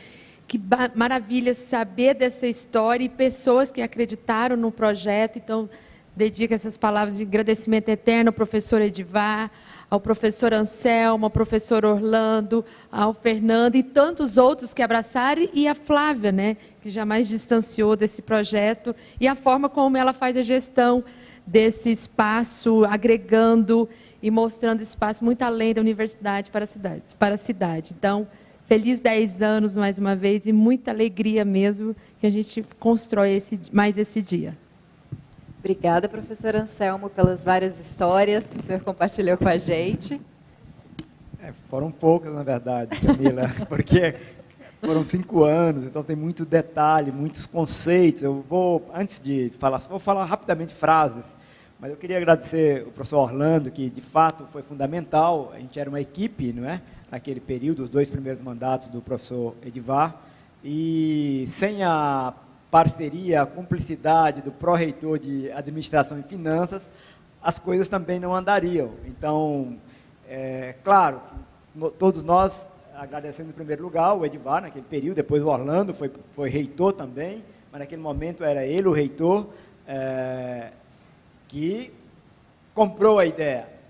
E: que maravilha saber dessa história e pessoas que acreditaram no projeto. Então, dedico essas palavras de agradecimento eterno ao professor Edivar, ao professor Anselmo, ao professor Orlando, ao Fernando e tantos outros que abraçaram, e a Flávia, né, que jamais distanciou desse projeto, e a forma como ela faz a gestão desse espaço, agregando e mostrando espaço muito além da universidade para a cidade. Então, feliz 10 anos mais uma vez, e muita alegria mesmo que a gente constrói mais esse dia.
C: Obrigada, professor Anselmo, pelas várias histórias que o senhor compartilhou com a gente.
F: Foram poucas, na verdade, Camila, porque foram 5 anos, então tem muito detalhe, muitos conceitos. Eu vou, antes de falar, vou falar rapidamente frases, mas eu queria agradecer o professor Orlando, que de fato foi fundamental. A gente era uma equipe, não é? Naquele período, os 2 primeiros mandatos do professor Edivar, e sem a parceria, a cumplicidade do pró-reitor de Administração e Finanças, as coisas também não andariam. Então, claro, todos nós, agradecendo em primeiro lugar o Edivar, naquele período, depois o Orlando foi reitor também, mas naquele momento era ele o reitor, que comprou a ideia.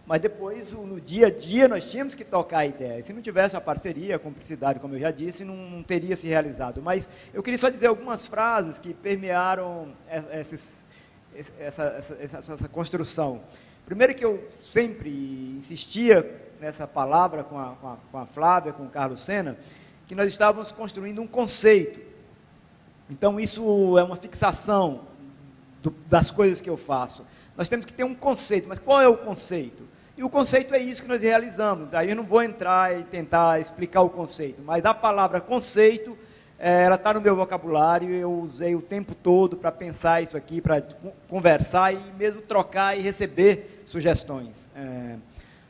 F: Mas depois, no dia a dia, nós tínhamos que tocar a ideia. Se não tivesse a parceria, a cumplicidade, como eu já disse, não teria se realizado. Mas eu queria só dizer algumas frases que permearam essa construção. Primeiro, que eu sempre insistia nessa palavra com a Flávia, com o Carlos Sena, que nós estávamos construindo um conceito. Então, isso é uma fixação das coisas que eu faço. Nós temos que ter um conceito, mas qual é o conceito? E o conceito é isso que nós realizamos. Daí eu não vou entrar e tentar explicar o conceito, mas a palavra conceito, ela está no meu vocabulário, eu usei o tempo todo para pensar isso aqui, para conversar e mesmo trocar e receber sugestões.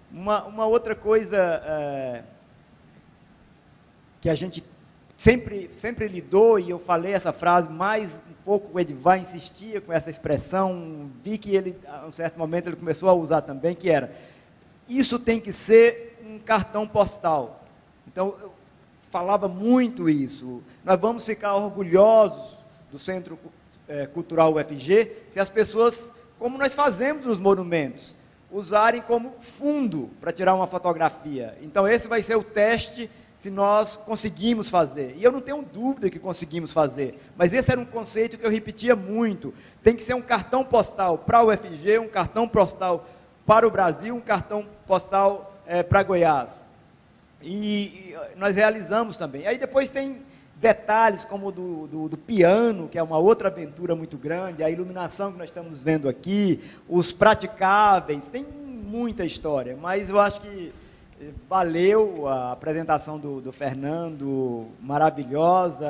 F: Uma outra coisa que a gente sempre lidou, e eu falei essa frase, mais um pouco o Edivar insistia com essa expressão, vi que ele, a um certo momento, ele começou a usar também, que era, isso tem que ser um cartão postal. Então, eu falava muito isso, nós vamos ficar orgulhosos do Centro Cultural UFG, se as pessoas, como nós fazemos nos monumentos, usarem como fundo para tirar uma fotografia. Então esse vai ser o teste se nós conseguimos fazer. E eu não tenho dúvida que conseguimos fazer, mas esse era um conceito que eu repetia muito. Tem que ser um cartão postal para o UFG, um cartão postal para o Brasil, um cartão postal para Goiás. E nós realizamos também. Aí depois tem detalhes como do piano, que é uma outra aventura muito grande, a iluminação que nós estamos vendo aqui, os praticáveis, tem muita história, mas eu acho que valeu a apresentação do Fernando, maravilhosa,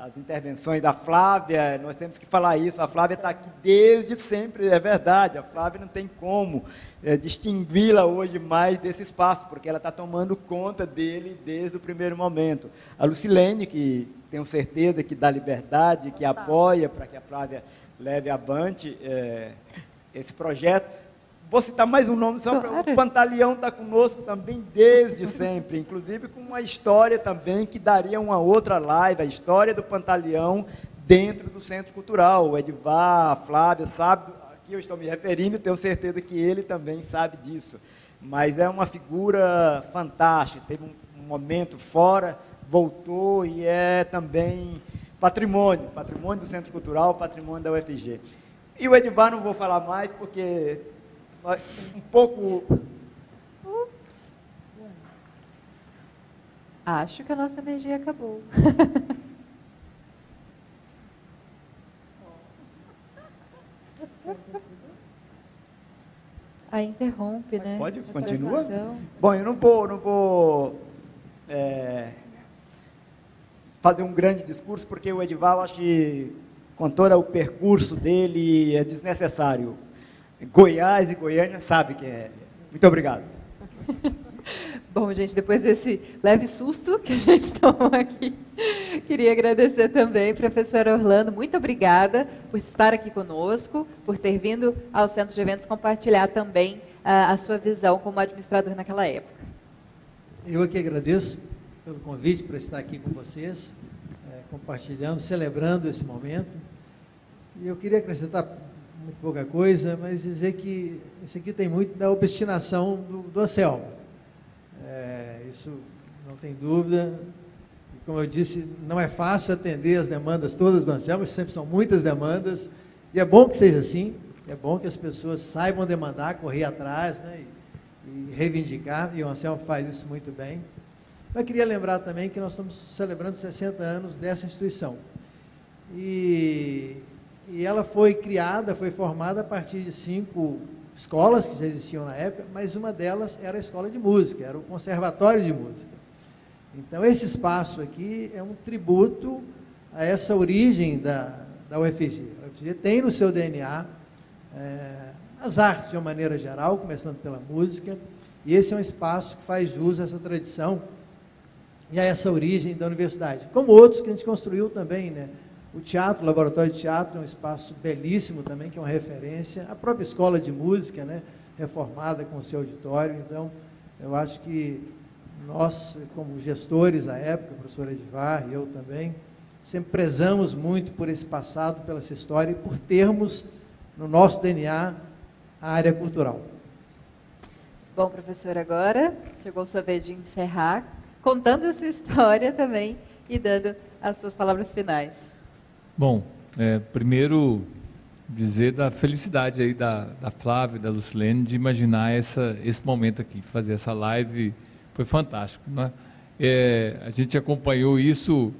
F: as intervenções da Flávia, nós temos que falar isso, a Flávia está aqui desde sempre, é verdade, a Flávia não tem como distingui-la hoje mais desse espaço, porque ela está tomando conta dele desde o primeiro momento. A Lucilene, que tenho certeza que dá liberdade, que apoia para que a Flávia leve avante esse projeto. Vou citar mais um nome, só para o Pantaleão está conosco também desde sempre, inclusive com uma história também que daria uma outra live, a história do Pantaleão dentro do Centro Cultural. O Edivar, a Flávia, sabe, aqui eu estou me referindo e tenho certeza que ele também sabe disso. Mas é uma figura fantástica, teve um momento fora, voltou e é também patrimônio do Centro Cultural, patrimônio da UFG. E o Edivar não vou falar mais, porque um pouco...
C: Ups. Acho que a nossa energia acabou. Aí interrompe, né?
F: Pode, continua? Bom, eu não vou fazer um grande discurso, porque o Edivar, eu acho que, com todo o percurso dele, é desnecessário. Goiás e Goiânia sabe que é. Muito obrigado.
C: Bom, gente, depois desse leve susto que a gente tomou aqui, queria agradecer também, professor Orlando, muito obrigada por estar aqui conosco, por ter vindo ao Centro de Eventos compartilhar também a sua visão como administrador naquela época.
H: Eu aqui agradeço pelo convite para estar aqui com vocês, compartilhando, celebrando esse momento. E eu queria acrescentar muito pouca coisa, mas dizer que isso aqui tem muito da obstinação do Anselmo. Isso não tem dúvida. E, como eu disse, não é fácil atender as demandas todas do Anselmo, sempre são muitas demandas, e é bom que seja assim, é bom que as pessoas saibam demandar, correr atrás, né, e reivindicar, e o Anselmo faz isso muito bem. Mas queria lembrar também que nós estamos celebrando 60 anos dessa instituição. E ela foi criada, foi formada a partir de 5 escolas que já existiam na época, mas uma delas era a escola de música, era o Conservatório de Música. Então, esse espaço aqui é um tributo a essa origem da UFG. A UFG tem no seu DNA as artes de uma maneira geral, começando pela música, e esse é um espaço que faz jus a essa tradição e a essa origem da universidade, como outros que a gente construiu também, né? O teatro, o laboratório de teatro é um espaço belíssimo também, que é uma referência. A própria escola de música, né, reformada com o seu auditório. Então, eu acho que nós, como gestores à época, o professor Edivar e eu também, sempre prezamos muito por esse passado, pela essa história e por termos no nosso DNA a área cultural.
C: Bom, professor, agora chegou a sua vez de encerrar, contando a sua história também e dando as suas palavras finais.
D: Bom, primeiro dizer da felicidade aí da Flávia e da Lucilene de imaginar esse momento aqui, fazer essa live, foi fantástico, né? A gente acompanhou isso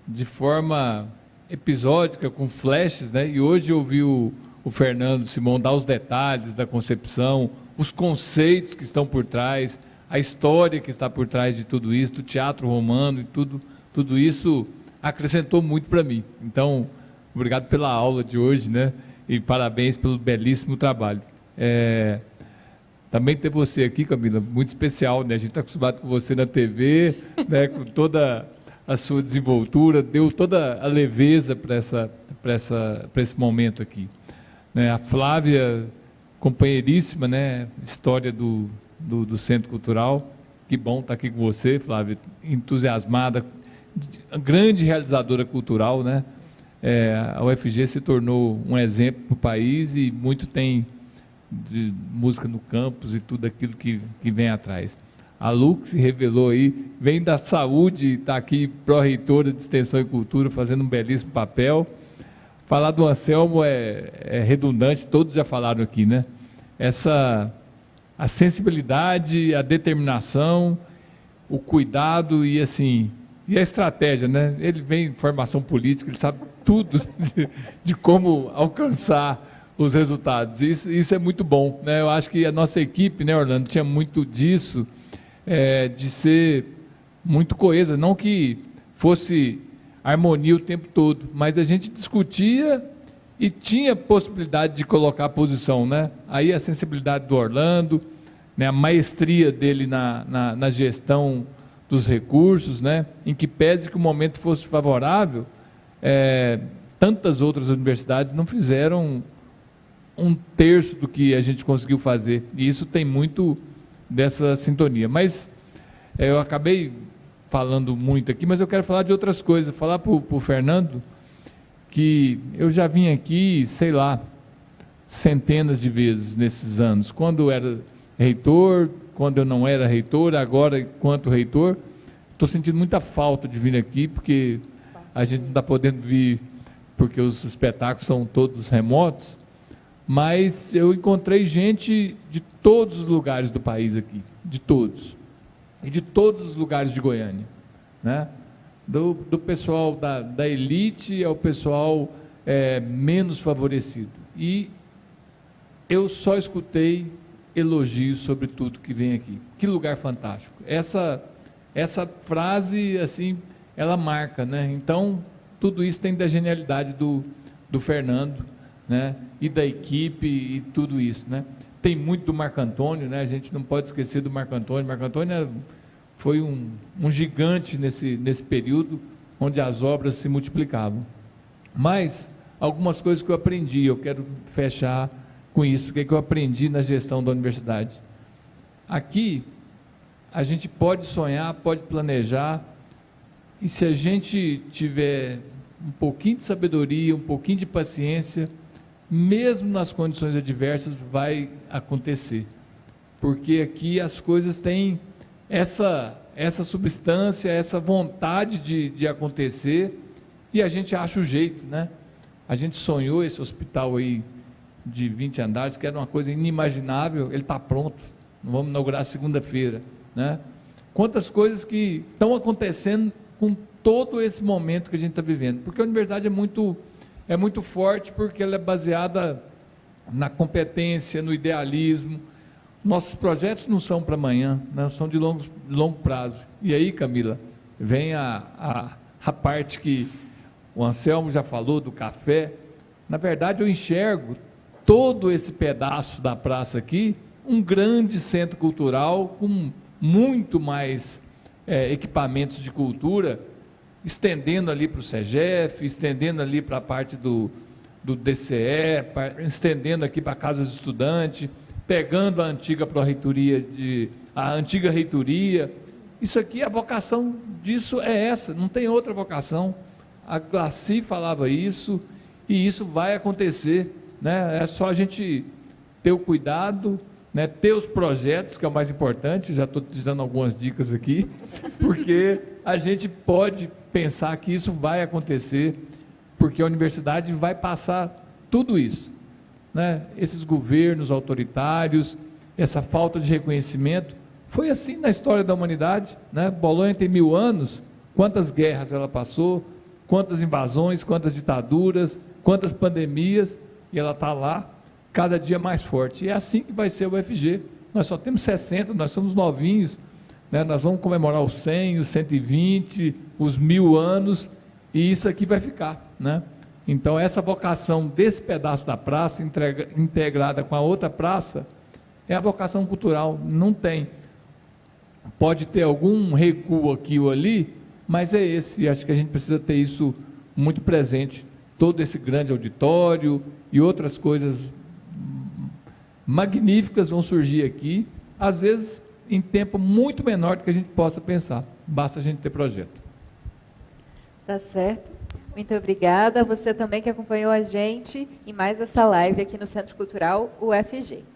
D: de forma episódica, com flashes, né? E hoje eu vi o Fernando Simão dar os detalhes da concepção, os conceitos que estão por trás, a história que está por trás de tudo isso, do teatro romano e tudo isso acrescentou muito para mim. Então, obrigado pela aula de hoje, né? E parabéns pelo belíssimo trabalho. Também ter você aqui, Camila, muito especial, né? A gente está acostumado com você na TV, né? Com toda a sua desenvoltura, deu toda a leveza para esse momento aqui. Né? A Flávia, companheiríssima, né? História do Centro Cultural. Que bom estar aqui com você, Flávia, entusiasmada, grande realizadora cultural, né? a UFG se tornou um exemplo para o país e muito tem de música no campus e tudo aquilo que vem atrás. A Lu, que se revelou aí, vem da saúde, está aqui pró-reitora de Extensão e Cultura, fazendo um belíssimo papel. Falar do Anselmo é redundante, todos já falaram aqui, né? A sensibilidade, a determinação, o cuidado e assim, e a estratégia, né? Ele vem de formação política, ele sabe tudo de como alcançar os resultados. Isso é muito bom, né? Eu acho que a nossa equipe, né, Orlando, tinha muito disso, de ser muito coesa, não que fosse harmonia o tempo todo, mas a gente discutia e tinha possibilidade de colocar a posição, né? Aí a sensibilidade do Orlando, né, a maestria dele na gestão dos recursos, né, em que pese que o momento fosse favorável, tantas outras universidades não fizeram um terço do que a gente conseguiu fazer, e isso tem muito dessa sintonia. Mas eu acabei falando muito aqui, mas eu quero falar de outras coisas, falar para o Fernando que eu já vim aqui, sei lá, centenas de vezes nesses anos, quando eu era reitor, quando eu não era reitor, agora enquanto reitor, estou sentindo muita falta de vir aqui, porque a gente não está podendo vir, porque os espetáculos são todos remotos, mas eu encontrei gente de todos os lugares do país aqui, de todos, e de todos os lugares de Goiânia, né? Do pessoal da elite ao pessoal menos favorecido. E eu só escutei elogios sobre tudo que vem aqui. Que lugar fantástico. Essa frase, assim, ela marca, né? Então, tudo isso tem da genialidade do Fernando, né? E da equipe e tudo isso, né? Tem muito do Marco Antônio, né? A gente não pode esquecer do Marco Antônio. Marco Antônio foi um gigante nesse período, onde as obras se multiplicavam. Mas, algumas coisas que eu aprendi, eu quero fechar com isso, o que eu aprendi na gestão da universidade. Aqui, a gente pode sonhar, pode planejar, e se a gente tiver um pouquinho de sabedoria, um pouquinho de paciência, mesmo nas condições adversas, vai acontecer. Porque aqui as coisas têm essa substância, essa vontade de acontecer, e a gente acha o jeito, né? A gente sonhou esse hospital aí de 20 andares, que era uma coisa inimaginável, ele está pronto, vamos inaugurar segunda-feira, né? Quantas coisas que estão acontecendo com todo esse momento que a gente está vivendo, porque a universidade é muito forte, porque ela é baseada na competência, no idealismo. Nossos projetos não são para amanhã, né? São de longo prazo. E aí, Camila, vem a parte que o Anselmo já falou do café. Na verdade, eu enxergo todo esse pedaço da praça aqui, um grande centro cultural, com muito mais equipamentos de cultura, estendendo ali para o SEGEF, estendendo ali para a parte do DCE, estendendo aqui para a Casa do Estudante, pegando a antiga pró-reitoria, a antiga reitoria. Isso aqui, a vocação disso é essa, não tem outra vocação. A Glaci falava isso, e isso vai acontecer, né? É só a gente ter o cuidado, né? Ter os projetos, que é o mais importante. Já estou te dando algumas dicas aqui, porque a gente pode pensar que isso vai acontecer, porque a universidade vai passar tudo isso, né? Esses governos autoritários, essa falta de reconhecimento, foi assim na história da humanidade, né? Bolonha tem 1000 anos, quantas guerras ela passou, quantas invasões, quantas ditaduras, quantas pandemias, e ela está lá, cada dia mais forte. E é assim que vai ser o UFG. Nós só temos 60, nós somos novinhos, né? Nós vamos comemorar os 100, os 120, os 1000 anos, e isso aqui vai ficar, né? Então, essa vocação desse pedaço da praça, integrada com a outra praça, é a vocação cultural. Não tem. Pode ter algum recuo aqui ou ali, mas é esse, e acho que a gente precisa ter isso muito presente. Todo esse grande auditório e outras coisas magníficas vão surgir aqui, às vezes em tempo muito menor do que a gente possa pensar. Basta a gente ter projeto.
C: Tá certo. Muito obrigada. Você também que acompanhou a gente em mais essa live aqui no Centro Cultural UFG.